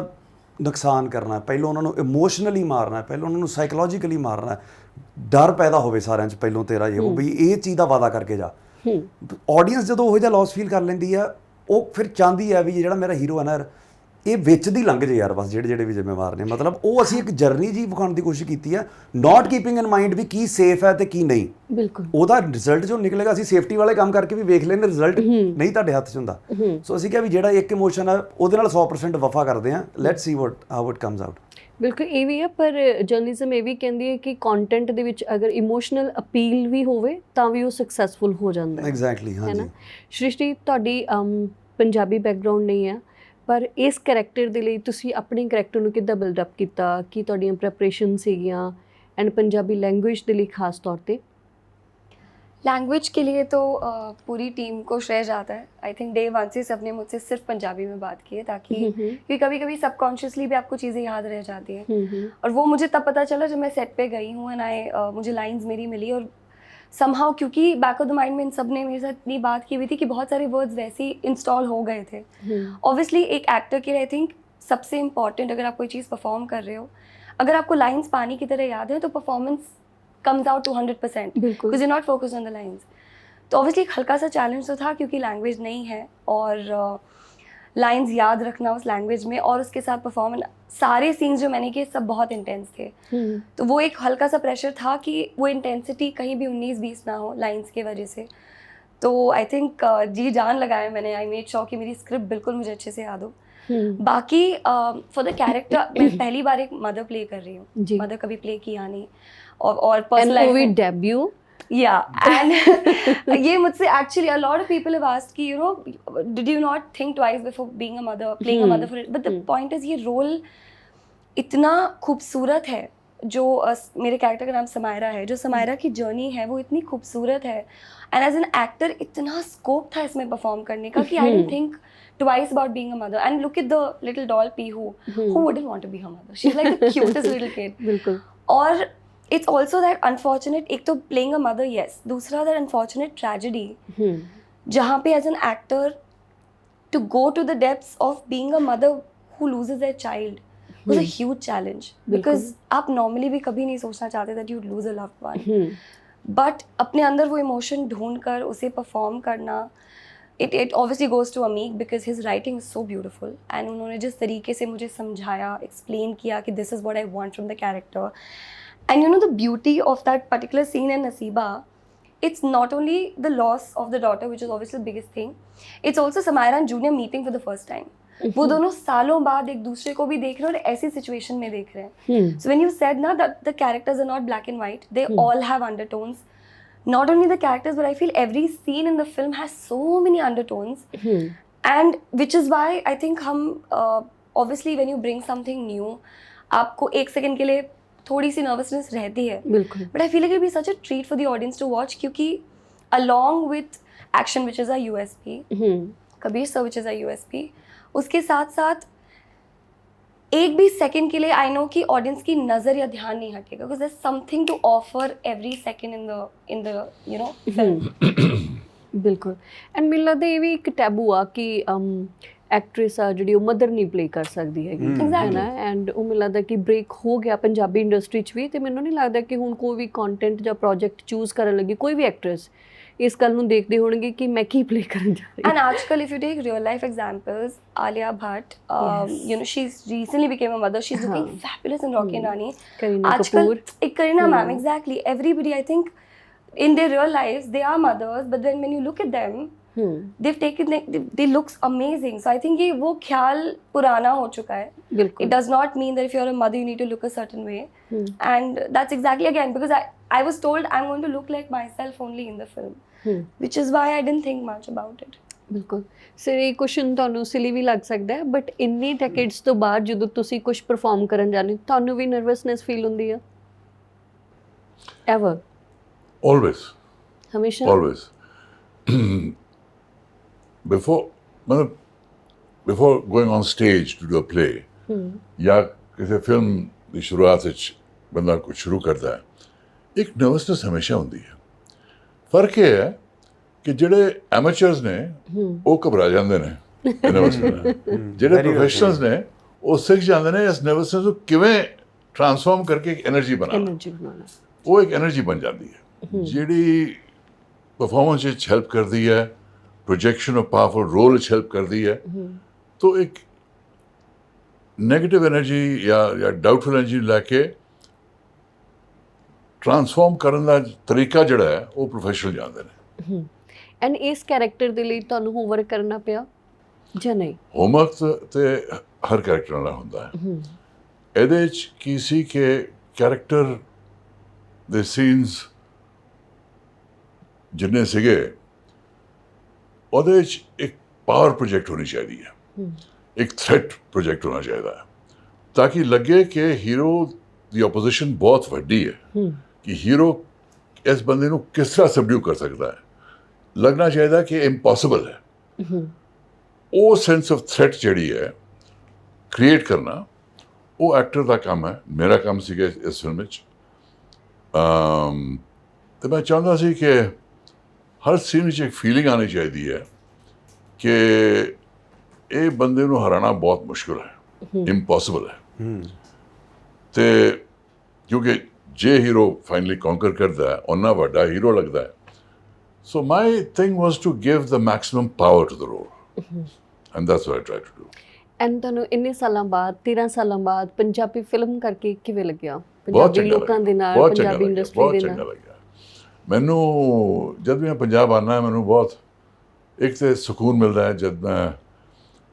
ਨੁਕਸਾਨ ਕਰਨਾ, ਪਹਿਲੋਂ ਉਹਨਾਂ ਨੂੰ ਇਮੋਸ਼ਨਲੀ ਮਾਰਨਾ, ਪਹਿਲੋਂ ਉਹਨਾਂ ਨੂੰ ਸਾਈਕੋਲੋਜੀਕਲੀ ਮਾਰਨਾ, ਡਰ ਪੈਦਾ ਹੋਵੇ ਸਾਰਿਆਂ 'ਚ ਪਹਿਲੋਂ ਤੇਰਾ ਇਹ ਵੀ ਇਹ ਚੀਜ਼ ਦਾ ਵਾਅਦਾ ਕਰਕੇ ਜਾ। ਆਡੀਅנס ਜਦੋਂ ਉਹੋ ਜਿਹਾ ਲਾਸ ਫੀਲ ਕਰ ਲੈਂਦੀ ਆ, ਉਹ ਫਿਰ ਚਾਹੁੰਦੀ ਆ ਵੀ ਜਿਹੜਾ ਮੇਰਾ ਹੀਰੋ ਹੈ ਨਾ ਇਹ ਵਿੱਚ ਦੀ ਲੰਘ ਜੇ ਯਾਰ, ਬਸ ਜਿਹੜੇ ਵੀ ਜ਼ਿੰਮੇਵਾਰ ਨੇ। ਮਤਲਬ ਉਹ ਅਸੀਂ ਇੱਕ ਜਰਨੀ ਜੀ ਵਿਖਾਉਣ ਦੀ ਕੋਸ਼ਿਸ਼ ਕੀਤੀ ਆ, ਨਾਟ ਕੀਪਿੰਗ ਇਨ ਮਾਈਂਡ ਵੀ ਕੀ ਸੇਫ ਹੈ ਤੇ ਕੀ ਨਹੀਂ। ਬਿਲਕੁਲ। ਉਹਦਾ ਰਿਜ਼ਲਟ ਜੋ ਨਿਕਲੇਗਾ, ਅਸੀਂ ਸੇਫਟੀ ਵਾਲੇ ਕੰਮ ਕਰਕੇ ਵੀ ਵੇਖ ਲੈਂਦੇ, ਰਿਜ਼ਲਟ ਨਹੀਂ ਤੁਹਾਡੇ ਹੱਥ 'ਚ ਹੁੰਦਾ। ਸੋ ਅਸੀਂ ਕਿਹਾ ਵੀ ਜਿਹੜਾ ਇੱਕ ਇਮੋਸ਼ਨ ਆ ਉਹਦੇ ਨਾਲ 100% ਵਫਾ ਕਰਦੇ ਹਾਂ, let's see how it comes out. ਬਿਲਕੁਲ, ਇਹ ਵੀ ਹੈ, ਪਰ ਜਰਨਲਿਜ਼ਮ ਇਹ ਵੀ ਕਹਿੰਦੀ ਹੈ ਕਿ ਕੰਟੈਂਟ ਦੇ ਵਿੱਚ ਅਗਰ ਇਮੋਸ਼ਨਲ ਅਪੀਲ ਵੀ ਹੋਵੇ ਤਾਂ ਵੀ ਉਹ ਸਕਸੈਸਫੁਲ ਹੋ ਜਾਂਦਾ ਹੈ। ਐਗਜ਼ੈਕਟਲੀ, ਹਾਂਜੀ। ਹੈ ਨਾ ਸ੍ਰਿਸ਼ਟੀ, ਤੁਹਾਡੀ ਪੰਜਾਬੀ ਬੈਕਗਰਾਉਂਡ ਨਹੀਂ ਹੈ, ਪਰ ਇਸ ਕਰੈਕਟਰ ਦੇ ਲਈ ਤੁਸੀਂ ਆਪਣੇ ਕਰੈਕਟਰ ਨੂੰ ਕਿੱਦਾਂ ਬਿਲਡ ਅਪ ਕੀਤਾ, ਕੀ ਤੁਹਾਡੀਆਂ ਪ੍ਰੈਪਰੇਸ਼ਨ ਸੀਗੀਆਂ, एंड पंजाबी लैंग्वेज के लिए ख़ास तौर पे? लैंग्वेज के लिए तो पूरी टीम को श्रेय जाता है। आई थिंक डे वन से सबने मुझसे सिर्फ पंजाबी में बात की है, ताकि क्योंकि कभी कभी सबकॉन्शियसली भी आपको चीज़ें याद रह जाती हैं। और वो मुझे तब पता चला जब मैं सेट पे गई हूँ एंड मुझे लाइंस मेरी मिली, और समहाउ क्योंकि बैक ऑफ द माइंड में इन सब ने मेरे साथ इतनी बात की हुई थी कि बहुत सारे वर्ड्स वैसे ही इंस्टॉल हो गए थे। ऑब्वियसली एक एक्टर के लिए आई थिंक सबसे इम्पॉर्टेंट, अगर आप कोई चीज़ परफॉर्म कर रहे हो, अगर आपको लाइंस पानी की तरह याद है तो performance comes out to 100% because you're not focused on the lines। तो obviously एक हल्का सा चैलेंज तो था क्योंकि लैंग्वेज नहीं है, और लाइंस याद रखना उस लैंग्वेज में और उसके साथ परफॉर्म, सारे सीन्स जो मैंने किए सब बहुत इंटेंस थे। तो वो एक हल्का सा प्रेशर था कि वो इंटेंसिटी कहीं भी 19-20 ना हो लाइंस की वजह से। तो आई थिंक जी जान लगाया मैंने, आई मेड श्योर कि मेरी स्क्रिप्ट बिल्कुल मुझे अच्छे से याद हो। बाकी फॉर द कैरेक्टर मैं पहली बार एक मदर प्ले कर रही हूँ, मदर कभी प्ले किया नहीं, और पर्सनल डेब्यू एंड ये मुझसे actually a lot of people have asked कि you know did you not think twice before being a mother, playing a mother for it, but the point is ये role इतना खूबसूरत है। जो मेरे character का नाम समायरा है, जो समायरा की जर्नी है वो इतनी खूबसूरत है, एंड एज एन एक्टर इतना स्कोप था इसमें परफॉर्म करने का कि I didn't think twice about being a mother। And look at the little doll Pihu, who wouldn't want to be her mother? She's like the cutest little kid। बिल्कुल। और it's also that unfortunate, एक तो playing a mother, yes, दूसरा that unfortunate tragedy जहाँ पे as an actor to go to the depths of being a mother who loses their child was a huge challenge, because आप normally भी कभी नहीं सोचना चाहते that you'd lose a loved one, but अपने अंदर वो emotion ढूंढ कर उसे perform करना, it obviously goes to Ameek because his writing is so beautiful, and उन्होंने जिस तरीके से मुझे समझाया, explain किया कि this is what I want from the character, and you know the beauty of that particular scene in Nasiba, it's not only the loss of the daughter which is obviously the biggest thing, it's also Samaira and Junior meeting for the first time। वो दोनों सालों बाद एक दूसरे को भी देख रहे हैं और ऐसी सिचुएशन में देख रहे हैं। So when you said ना that the characters are not black and white, they all have undertones। Not only the characters, but I feel every scene in the film has so many undertones, and which is why I think हम obviously when you bring something new, आपको एक second के लिए थोड़ी सी nervousness रहती है, बिल्कुल but I feel like it be such a treat for the audience to watch, क्योंकि along with action which is a USP, Kabir sir which is a USP, उसके साथ साथ एक भी सेकंड के लिए आई नो कि ऑडियंस की नज़र या ध्यान नहीं हटेगा, because there is something to offer every second in the you know film. ਬਿਲਕੁਲ ਐਂਡ ਮੈਨੂੰ ਲੱਗਦਾ ਇਹ ਵੀ ਇੱਕ ਟੈਬੂ ਆ ਕਿ ਐਕਟ੍ਰੈਸ ਆ ਜਿਹੜੀ ਉਹ ਮਦਰ ਨਹੀਂ ਪਲੇ ਕਰ ਸਕਦੀ ਹੈਗੀ ਹੈ ਨਾ, ਐਂਡ ਉਹ ਮੈਨੂੰ ਲੱਗਦਾ ਕਿ ਬ੍ਰੇਕ ਹੋ ਗਿਆ ਪੰਜਾਬੀ ਇੰਡਸਟਰੀ 'ਚ ਵੀ, ਤੇ ਮੈਨੂੰ ਨਹੀਂ ਲੱਗਦਾ ਕਿ ਹੁਣ ਕੋਈ ਵੀ ਕੰਟੈਂਟ ਜਾਂ ਪ੍ਰੋਜੈਕਟ ਚੂਜ਼ ਕਰਨ ਲੱਗੀ ਕੋਈ ਵੀ ਐਕਟ੍ਰੈਸ ਇਸ ਗੱਲ ਨੂੰ ਦੇਖਦੇ ਹੋਣਗੇ ਕਿ ਮੈਂ ਕੀ ਪਲੇ ਕਰਨ ਜਾ ਰਹੀ And आजकल, if you take real life examples, Alia Bhatt, you know, she's recently became a mother. She's looking fabulous in Rocky and Rani. Kareena आजकल Kapoor. एक Kareena ma'am, exactly. Everybody, I think, in their real lives, they are mothers, but then when you look at them, they've taken, they looks amazing. So I think ये वो ख्याल पुराना हो चुका है. बिल्कुल It does not mean that if you're a mother, you need to look a certain way. And that's exactly, again, because I was told I'm going to look like myself only in the film. Which is why I didn't think much about it. ਬਿਲਕੁਲ sir, ਇਹ question ਤੁਹਾਨੂੰ silly ਵੀ ਲੱਗ ਸਕਦਾ ਹੈ, but ਇੰਨੀ ਡੈਕੇਡਸ ਤੋਂ ਬਾਅਦ ਜਦੋਂ ਤੁਸੀਂ ਕੁਝ ਪਰਫਾਰਮ ਕਰਨ ਜਾਂਦੇ ਹੋ ਤੁਹਾਨੂੰ ਵੀ ਨਰਵਸਨੈਸ ਫੀਲ ਹੁੰਦੀ ਹੈ? ਐਵਰ? Always. ਹਮੇਸ਼ਾ? Always. Before going on stage to do a play, या किसी फिल्म की शुरुआत बंदा कुछ शुरू करता है, एक नर्वसनेस हमेशा होती है। फर्क ये है कि ਜਿਹੜੇ ਐਮੇਚਰਸ ਨੇ ਉਹ ਘਬਰਾ ਜਾਂਦੇ ਨੇ ਨਰਵਸਨੈਸ, ਜਿਹੜੇ ਪ੍ਰੋਫੈਸ਼ਨਲਸ ਨੇ ਉਹ ਸਿੱਖ ਜਾਂਦੇ ਨੇ ਇਸ ਨਰਵਸਨੈਸ ਨੂੰ ਕਿਵੇਂ ਟਰਾਂਸਫਾਰਮ ਕਰਕੇ ਇੱਕ એનર્ਜੀ ਬਣਾਉਣਾ, ਉਹ ਇੱਕ એનર્ਜੀ ਬਣ ਜਾਂਦੀ ਹੈ ਜਿਹੜੀ ਪਰਫਾਰਮੈਂਸ ਵਿੱਚ ਹੈਲਪ ਕਰਦੀ ਹੈ, ਪ੍ਰੋਜੈਕਸ਼ਨ ਆਫ ਪਾਵਰਫੁਲ ਰੋਲ ਵਿੱਚ ਹੈਲਪ ਕਰਦੀ ਹੈ। तो एक नेगेटिव एनर्जी या डाउटफुल एनर्जी लैके ट्रांसफॉर्म करने का तरीका जिहड़ा है वो प्रोफेशनल जानते हैं। एंड इस कैरेक्टर के लिए तुहानू होमवर्क करना पिया ਜਾਂ नहीं? होमवर्क तो हर कैरेक्टर नाल हुंदा है। ਇਹਦੇ 'ਚ ਕੀ ਸੀ ਕਿ कैरेक्टर ਦੇ ਸੀन्स जिन्ने सीगे ਉਹਦੇ 'ਚ एक पावर प्रोजेक्ट होनी चाहिए है, एक थ्रेट प्रोजेक्ट होना चाहिए ताकि लगे कि हीरो दी ऑपोजिशन बहुत वड्डी है कि हीरो इस बंदे नूं किस तरह सबड्यू कर सकता है, लगना चाहिए कि इम्पॉसिबल है। वो सेंस ऑफ थ्रेट जिहड़ी है क्रिएट करना वो एक्टर का काम है, मेरा काम सीगा इस फिल्म में। तो मैं चाहता सी कि हर सीन में एक फीलिंग आनी चाहिए है कि ये बंदे नूं हराना बहुत मुश्किल है, इम्पॉसिबल है। तो क्योंकि जे हीरो फाइनली कॉन्कर करता है उन्ना वड्डा हीरो लगता है। So my thing was to give the maximum power to the role and that's what I try to do. And तुहानू इन्ने सालों बाद 13 सालों बाद पंजाबी फिल्म करके किवें लग्या? बहुत पंजाबी लोकां दे नाल, बहुत पंजाबी इंडस्ट्री दे चंगा नाल लग्या मैनू। जब मैं पंजाब आना मैनू बहुत एक तो सुकून मिलता है जब मैं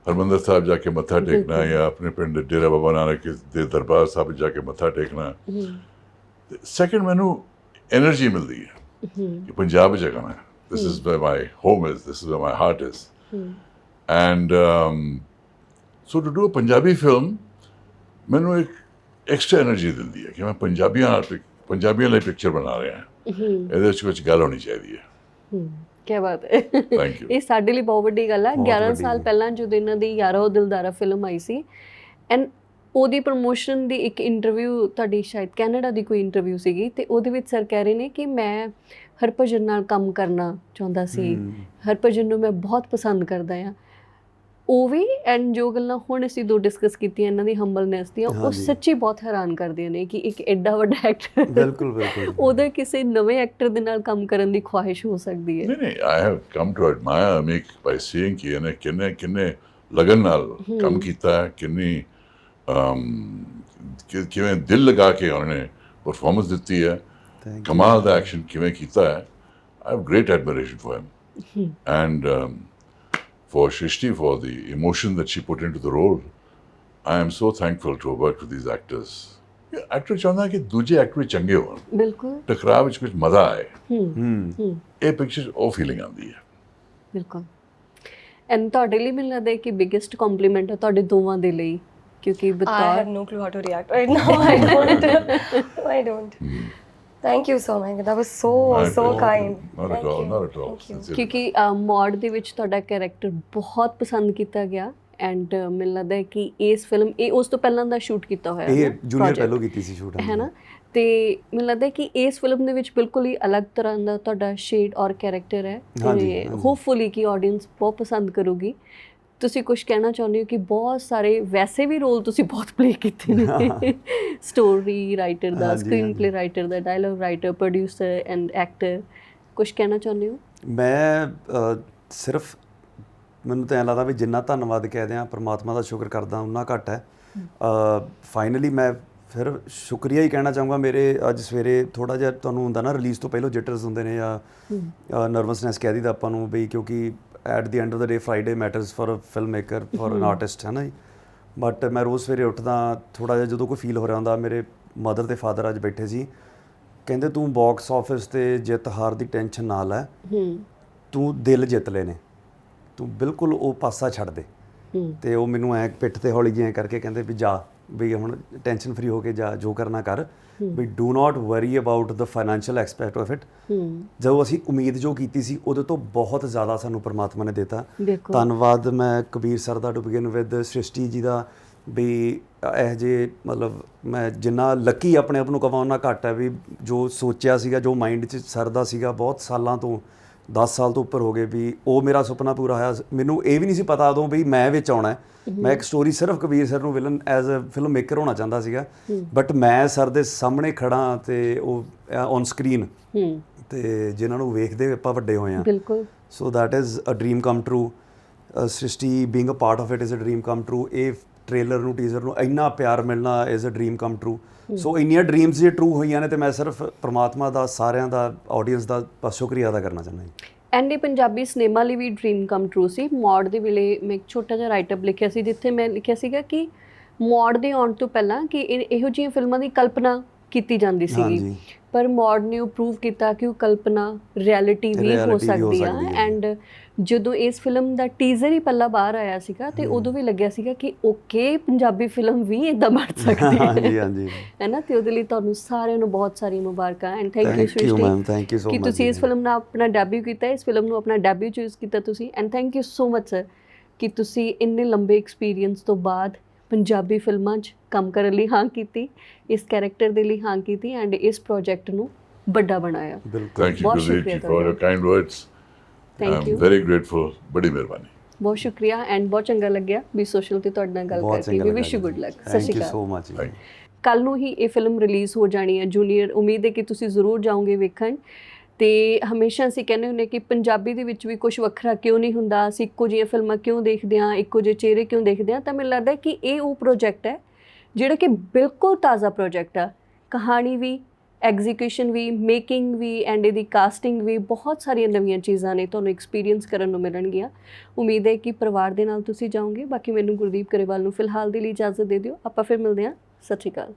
हरमंदर साहब जाके मत्था टेकना या अपने पिंड डेरा बाबा नानक के दरबार साहब जाके मत्था टेकना। सैकेंड मैनू एनर्जी मिलती है कि पंजाब जगह मैं, this is where my home is, this is where my heart is. And so to do a Punjabi film मैनू एक एक्सट्रा एनर्जी दिंदी है कि मैं पंजाबियों लिए पिक्चर बना रहे हैं, ਇਹਦੇ 'ਚ ਕੁਝ ਗੱਲ ਹੋਣੀ ਚਾਹੀਦੀ ਹੈ। ਕੀ ਬਾਤ ਹੈ, ਥੈਂਕ ਯੂ। ਇਹ ਸਾਡੇ ਲਈ ਬਹੁਤ ਵੱਡੀ ਗੱਲ ਹੈ। 11 ਸਾਲ ਪਹਿਲਾਂ ਜਦੋਂ ਇਹਨਾਂ ਦੀ ਯਾਰਾ ਉਹ ਦਿਲਦਾਰਾ ਫਿਲਮ ਆਈ ਸੀ, ਐਂਡ ਉਹਦੀ ਪ੍ਰਮੋਸ਼ਨ ਦੀ ਇੱਕ ਇੰਟਰਵਿਊ ਤੁਹਾਡੀ ਸ਼ਾਇਦ ਕੈਨੇਡਾ ਦੀ ਕੋਈ ਇੰਟਰਵਿਊ ਸੀਗੀ, ਤੇ ਉਹਦੇ ਵਿੱਚ ਸਰ ਕਹਿ ਰਹੇ ਨੇ ਕਿ ਮੈਂ ਹਰਭਜਨ ਨਾਲ ਕੰਮ ਕਰਨਾ ਚਾਹੁੰਦਾ ਸੀ, ਹਰਭਜਨ ਨੂੰ ਮੈਂ ਬਹੁਤ ਪਸੰਦ ਕਰਦਾ ਹਾਂ। ਉਹ ਵੀ ਐਂਡ ਜੋ ਗੱਲਾਂ ਹੁਣ ਅਸੀਂ ਦੋ ਡਿਸਕਸ ਕੀਤੀਆਂ ਇਹਨਾਂ ਦੀ ਹੰਬਲਨੈਸ ਦੀਆਂ, ਉਹ ਸੱਚੀ ਬਹੁਤ ਹੈਰਾਨ ਕਰਦੀਆਂ ਨੇ ਕਿ ਇੱਕ ਐਡਾ ਵੱਡਾ ਐਕਟਰ ਬਿਲਕੁਲ ਉਹਦਾ ਕਿਸੇ ਨਵੇਂ ਐਕਟਰ ਦੇ ਨਾਲ ਕੰਮ ਕਰਨ ਦੀ ਖੁਆਇਸ਼ ਹੋ ਸਕਦੀ ਹੈ। नहीं I have come to admire Ameek by seeing कि इन्हें किन्ने किन्ने लगन नाल काम कीता है, किन्नी किवें दिल लगा के उन्होंने परफॉर्मेंस दिती है, कमाल दा एक्शन किवें कीता है। I have great admiration for him and for Shrishti for the emotion that she put into the role. I am so thankful to have worked with these actors. Actor चाहता है कि दूजे एक्टर चंगे हो, ਬਿਲਕੁਲ टकराव ਵਿੱਚ ਕੁਝ ਮਜ਼ਾ ਆਏ। ਇਹ ਪਿਕਚਰ ਉਹ ਫੀਲਿੰਗ ਆਉਂਦੀ ਹੈ। ਬਿਲਕੁਲ। ਐਂਡ ਤੁਹਾਡੇ ਲਈ ਮੈਨੂੰ ਲੱਗਦਾ ਹੈ ਕਿ ਬਿਗੇਸਟ ਕੰਪਲੀਮੈਂਟ ਹੈ ਤੁਹਾਡੇ ਦੋਵਾਂ ਦੇ ਲਈ ਕਿਉਂਕਿ I ਬਤੌਰ have no clue how to react right now. I don't. I don't. Thank you so much. That was so kind. Not at Thank all, you. not at all. Thank you. Sincerely. ਕਿਉਂਕਿ ਮੌੜ ਦੇ ਵਿੱਚ ਤੁਹਾਡਾ character ਬਹੁਤ ਪਸੰਦ ਕੀਤਾ ਗਿਆ and ਮੈਨੂੰ ਲੱਗਦਾ ਹੈ ਕਿ ਇਸ ਫਿਲਮ ਇਹ ਉਸ ਤੋਂ ਪਹਿਲਾਂ ਦਾ ਸ਼ੂਟ ਕੀਤਾ ਹੋਇਆ ਇਹ ਹੈ ਜੂਨੀਅਰ ਪਹਿਲੋਂ ਕੀਤੀ ਸੀ ਸ਼ੂਟ ਹੈ ਨਾ ਤੇ ਮੈਨੂੰ ਲੱਗਦਾ ਹੈ ਕਿ ਇਸ ਫਿਲਮ ਦੇ ਵਿੱਚ ਬਿਲਕੁਲ ਹੀ ਅਲੱਗ ਤਰ੍ਹਾਂ ਦਾ ਤੁਹਾਡਾ ਸ਼ੇਡ ਔਰ ਕੈਰੈਕਟਰ ਹੈ ਤੇ ਹੋਪਫੁਲੀ ਕਿ ਆਡੀਅנס ਬਹੁਤ ਪਸੰਦ ਕਰੂਗੀ ਤੁਸੀਂ ਕੁਝ ਕਹਿਣਾ ਚਾਹੁੰਦੇ ਹੋ ਕਿ ਬਹੁਤ ਸਾਰੇ ਵੈਸੇ ਵੀ ਰੋਲ ਤੁਸੀਂ ਬਹੁਤ ਪਲੇ ਕੀਤੇ ਨੇ story writer the screen play writer the dialogue writer producer and actor ਕੁਝ ਕਹਿਣਾ ਚਾਹੁੰਦੇ ਹੋ ਮੈਂ ਸਿਰਫ ਮੈਨੂੰ ਤਾਂ ਐਂ ਲੱਗਦਾ ਵੀ ਜਿੰਨਾ ਧੰਨਵਾਦ ਕਹਿ ਦਿਆਂ ਪਰਮਾਤਮਾ ਦਾ ਸ਼ੁਕਰ ਕਰਦਾ ਉਨਾ ਘੱਟ ਹੈ ਫਾਈਨਲੀ ਮੈਂ ਫਿਰ ਸ਼ੁਕਰੀਆ ਹੀ ਕਹਿਣਾ ਚਾਹੂੰਗਾ ਮੇਰੇ ਅੱਜ ਸਵੇਰੇ ਥੋੜ੍ਹਾ ਜਿਹਾ ਤੁਹਾਨੂੰ ਹੁੰਦਾ ਨਾ ਰਿਲੀਜ਼ ਤੋਂ ਪਹਿਲਾਂ ਜਿਟਰਸ ਹੁੰਦੇ ਨੇ ਜਾਂ ਨਰਵਸਨੈਸ ਕਹਿ ਦਿੱਤਾ ਆਪਾਂ ਨੂੰ ਵੀ ਕਿਉਂਕਿ at the end of the day Friday matters for a film maker for an artist ਹੈ ਨਾ ਜੀ ਬਟ ਮੈਂ ਰੋਜ਼ ਸਵੇਰੇ ਉੱਠਦਾ ਥੋੜ੍ਹਾ ਜਿਹਾ ਜਦੋਂ ਕੋਈ ਫੀਲ ਹੋ ਰਿਹਾ ਹੁੰਦਾ ਮੇਰੇ ਮਦਰ ਤੇ ਫਾਦਰ ਅੱਜ ਬੈਠੇ ਸੀ ਕਹਿੰਦੇ ਤੂੰ ਬਾਕਸ ਆਫਿਸ ਤੇ ਜਿੱਤ ਹਾਰ ਦੀ ਟੈਨਸ਼ਨ ਨਾ ਲੈ ਤੂੰ ਦਿਲ ਜਿੱਤ ਲਏ ਨੇ ਤੂੰ ਬਿਲਕੁਲ ਉਹ ਪਾਸਾ ਛੱਡ ਦੇ ਤੇ ਉਹ ਮੈਨੂੰ ਐ ਪਿੱਠ ਤੇ ਹੌਲੀ ਜਿਹੀ ਕਰਕੇ ਕਹਿੰਦੇ ਵੀ ਜਾ ਵੀ ਹੁਣ ਟੈਨਸ਼ਨ ਫਰੀ ਹੋ ਕੇ ਜਾ ਜੋ ਕਰਨਾ ਕਰ we do not worry about the financial aspect of it ਜਦੋਂ ਅਸੀਂ ਉਮੀਦ ਜੋ ਕੀਤੀ ਸੀ ਉਹਦੇ ਤੋਂ ਬਹੁਤ ਜ਼ਿਆਦਾ ਸਾਨੂੰ ਪਰਮਾਤਮਾ ਨੇ ਦਿੱਤਾ ਧੰਨਵਾਦ ਮੈਂ ਕਬੀਰ ਸਰ ਦਾ to begin with Srishti ji ਦਾ ਵੀ ਇਹ ਜੇ ਮਤਲਬ ਮੈਂ ਜਿੰਨਾ ਲੱਕੀ ਆਪਣੇ ਆਪ ਨੂੰ ਕਹਾਂ ਉਹਨਾਂ ਘੱਟ ਹੈ ਵੀ ਜੋ ਸੋਚਿਆ ਸੀਗਾ ਜੋ ਮਾਈਂਡ 'ਚ ਸਰ ਦਾ ਸੀਗਾ ਬਹੁਤ ਸਾਲਾਂ ਤੋਂ 10 ਸਾਲ ਤੋਂ ਉੱਪਰ ਹੋ ਗਏ ਵੀ ਉਹ ਮੇਰਾ ਸੁਪਨਾ ਪੂਰਾ ਹੋਇਆ ਮੈਨੂੰ ਇਹ ਵੀ ਨਹੀਂ ਸੀ ਪਤਾ ਉਦੋਂ ਵੀ ਮੈਂ ਵਿੱਚ ਆਉਣਾ ਮੈਂ ਇੱਕ ਸਟੋਰੀ ਸਿਰਫ ਕਬੀਰ ਸਰ ਨੂੰ villain as a film maker ਹੋਣਾ ਚਾਹੁੰਦਾ ਸੀਗਾ ਬਟ ਮੈਂ ਸਰ ਦੇ ਸਾਹਮਣੇ ਖੜਾ ਤੇ ਉਹ ਔਨ ਸਕਰੀਨ ਤੇ ਜਿਨ੍ਹਾਂ ਨੂੰ ਵੇਖਦੇ ਆਪਾਂ ਵੱਡੇ ਹੋਏ ਆ ਬਿਲਕੁਲ so that is a dream come true Srishti being a part of it is a dream come true ਇਹ ਟ੍ਰੇਲਰ ਨੂੰ ਟੀਜ਼ਰ ਨੂੰ ਇੰਨਾ ਪਿਆਰ ਮਿਲਣਾ is a dream come true so ਇੰਨੀਆਂ ਡ੍ਰੀਮਸ ਜੇ ਟਰੂ ਹੋਈਆਂ ਨੇ ਤੇ ਮੈਂ ਸਿਰਫ ਪਰਮਾਤਮਾ ਦਾ ਸਾਰਿਆਂ ਦਾ ਆਡੀਅנס ਦਾ ਬਸ ਸ਼ੁਕਰੀਆ ਅਦਾ ਕਰਨਾ ਚਾਹੁੰਦਾ ਜੀ ਐਂਡ ਇਹ ਪੰਜਾਬੀ ਸਿਨੇਮਾ ਲਈ ਵੀ ਡ੍ਰੀਮ ਕਮ ਟਰੂ ਸੀ ਮੌੜ ਦੇ ਵੇਲੇ ਮੈਂ ਇੱਕ ਛੋਟਾ ਜਿਹਾ ਰਾਈਟਅਪ ਲਿਖਿਆ ਸੀ ਜਿੱਥੇ ਮੈਂ ਲਿਖਿਆ ਸੀਗਾ ਕਿ ਮੌੜ ਦੇ ਆਉਣ ਤੋਂ ਪਹਿਲਾਂ ਕਿ ਇਹੋ ਜਿਹੀਆਂ ਫਿਲਮਾਂ ਦੀ ਕਲਪਨਾ ਕੀਤੀ ਜਾਂਦੀ ਸੀਗੀ ਪਰ ਮੌੜ ਨੇ ਉਹ ਪ੍ਰੂਵ ਕੀਤਾ ਕਿ ਉਹ ਕਲਪਨਾ ਰਿਐਲਿਟੀ ਵੀ ਹੋ ਸਕਦੀ ਆ ਐਂਡ ਜਦੋਂ ਇਸ ਫਿਲਮ ਦਾ ਟੀਜ਼ਰ ਹੀ ਪਹਿਲਾਂ ਬਾਹਰ ਆਇਆ ਸੀਗਾ ਤੇ ਉਦੋਂ ਵੀ ਲੱਗਿਆ ਸੀਗਾ ਕਿ ਓਕੇ ਪੰਜਾਬੀ ਫਿਲਮ ਵੀ ਇਦਾਂ ਬਣ ਸਕਦੀ ਹੈ ਹਾਂਜੀ ਹਾਂਜੀ ਹੈ ਨਾ ਤੇ ਉਹਦੇ ਲਈ ਤੁਹਾਨੂੰ ਸਾਰਿਆਂ ਨੂੰ ਬਹੁਤ ਸਾਰੀਆਂ ਮੁਬਾਰਕਾਂ ਐਂਡ ਥੈਂਕ ਯੂ ਸ੍ਰਿਸ਼ਟੀ ਕਿ ਤੁਸੀਂ ਇਸ ਫਿਲਮ ਨਾਲ ਆਪਣਾ ਡੈਬਿਊ ਕੀਤਾ ਇਸ ਫਿਲਮ ਨੂੰ ਆਪਣਾ ਡੈਬਿਊ ਚੂਜ਼ ਕੀਤਾ ਤੁਸੀਂ and thank you so much sir ਕਿ ਤੁਸੀਂ ਇੰਨੇ ਲੰਬੇ ਐਕਸਪੀਰੀਅੰਸ ਤੋਂ ਬਾਅਦ ਪੰਜਾਬੀ ਫਿਲਮਾਂ 'ਚ ਕੰਮ ਕਰਨ ਲਈ ਹਾਂ ਕੀਤੀ ਇਸ ਕੈਰੈਕਟਰ ਦੇ ਲਈ ਹਾਂ ਕੀਤੀ ਐਂਡ ਇਸ ਪ੍ਰੋਜੈਕਟ ਨੂੰ ਵੱਡਾ ਬਣਾਇਆ ਥੈਂਕ ਯੂ ਗੁਰਦੀਪ ਜੀ for your kind words thank you very grateful ਬੜੀ ਮਿਹਰਬਾਨੀ ਬਹੁਤ ਸ਼ੁਕਰੀਆ ਐਂਡ ਬਹੁਤ ਚੰਗਾ ਲੱਗਿਆ ਵੀ ਸੋਸ਼ਲ ਤੇ ਤੁਹਾਡੇ ਨਾਲ ਗੱਲ ਕਰਕੇ ਵੀ ਵਿਸ਼ ਯੂ ਗੁੱਡ ਲੱਕ ਸਤਿ ਸ਼੍ਰੀ ਅਕਾਲ ਸੋ ਮਚ ਕੱਲ ਨੂੰ ਹੀ ਇਹ ਫਿਲਮ ਰਿਲੀਜ਼ ਹੋ ਜਾਣੀ ਹੈ ਜੂਨੀਅਰ ਉਮੀਦ ਹੈ ਕਿ ਤੁਸੀਂ ਜ਼ਰੂਰ ਜਾਓਗੇ ਵੇਖਣ ਤੇ ਹਮੇਸ਼ਾ ਅਸੀਂ ਕਹਿੰਦੇ ਹੁੰਦੇ ਕਿ ਪੰਜਾਬੀ ਦੇ ਵਿੱਚ ਵੀ ਕੁਝ ਵੱਖਰਾ ਕਿਉਂ ਨਹੀਂ ਹੁੰਦਾ ਅਸੀਂ ਇੱਕੋ ਜਿਹੀਆਂ ਫਿਲਮਾਂ ਕਿਉਂ ਦੇਖਦੇ ਹਾਂ ਇੱਕੋ ਜਿਹੇ ਚਿਹਰੇ ਕਿਉਂ ਦੇਖਦੇ ਹਾਂ ਤਾਂ ਮੈਨੂੰ ਲੱਗਦਾ ਕਿ ਇਹ ਉਹ ਪ੍ਰੋਜੈਕਟ ਹੈ ਜਿਹੜਾ ਕਿ ਬਿਲਕੁਲ ਤਾਜ਼ਾ ਪ੍ਰੋਜੈਕਟ ਆ ਕਹਾਣੀ ਵੀ ਐਗਜ਼ੀਕਿਊਸ਼ਨ ਵੀ ਮੇਕਿੰਗ ਵੀ ਐਂਡ ਇਹਦੀ ਕਾਸਟਿੰਗ ਵੀ ਬਹੁਤ ਸਾਰੀਆਂ ਨਵੀਆਂ ਚੀਜ਼ਾਂ ਨੇ ਤੁਹਾਨੂੰ ਐਕਸਪੀਰੀਅੰਸ ਕਰਨ ਨੂੰ ਮਿਲਣਗੀਆਂ ਉਮੀਦ ਹੈ ਕਿ ਪਰਿਵਾਰ ਦੇ ਨਾਲ ਤੁਸੀਂ ਜਾਓਗੇ ਬਾਕੀ ਮੈਨੂੰ ਗੁਰਦੀਪ ਗਰੇਵਾਲ ਨੂੰ ਫਿਲਹਾਲ ਦੇ ਲਈ ਇਜਾਜ਼ਤ ਦੇ ਦਿਓ ਆਪਾਂ ਫਿਰ ਮਿਲਦੇ ਹਾਂ ਸਤਿ ਸ਼੍ਰੀ ਅਕਾਲ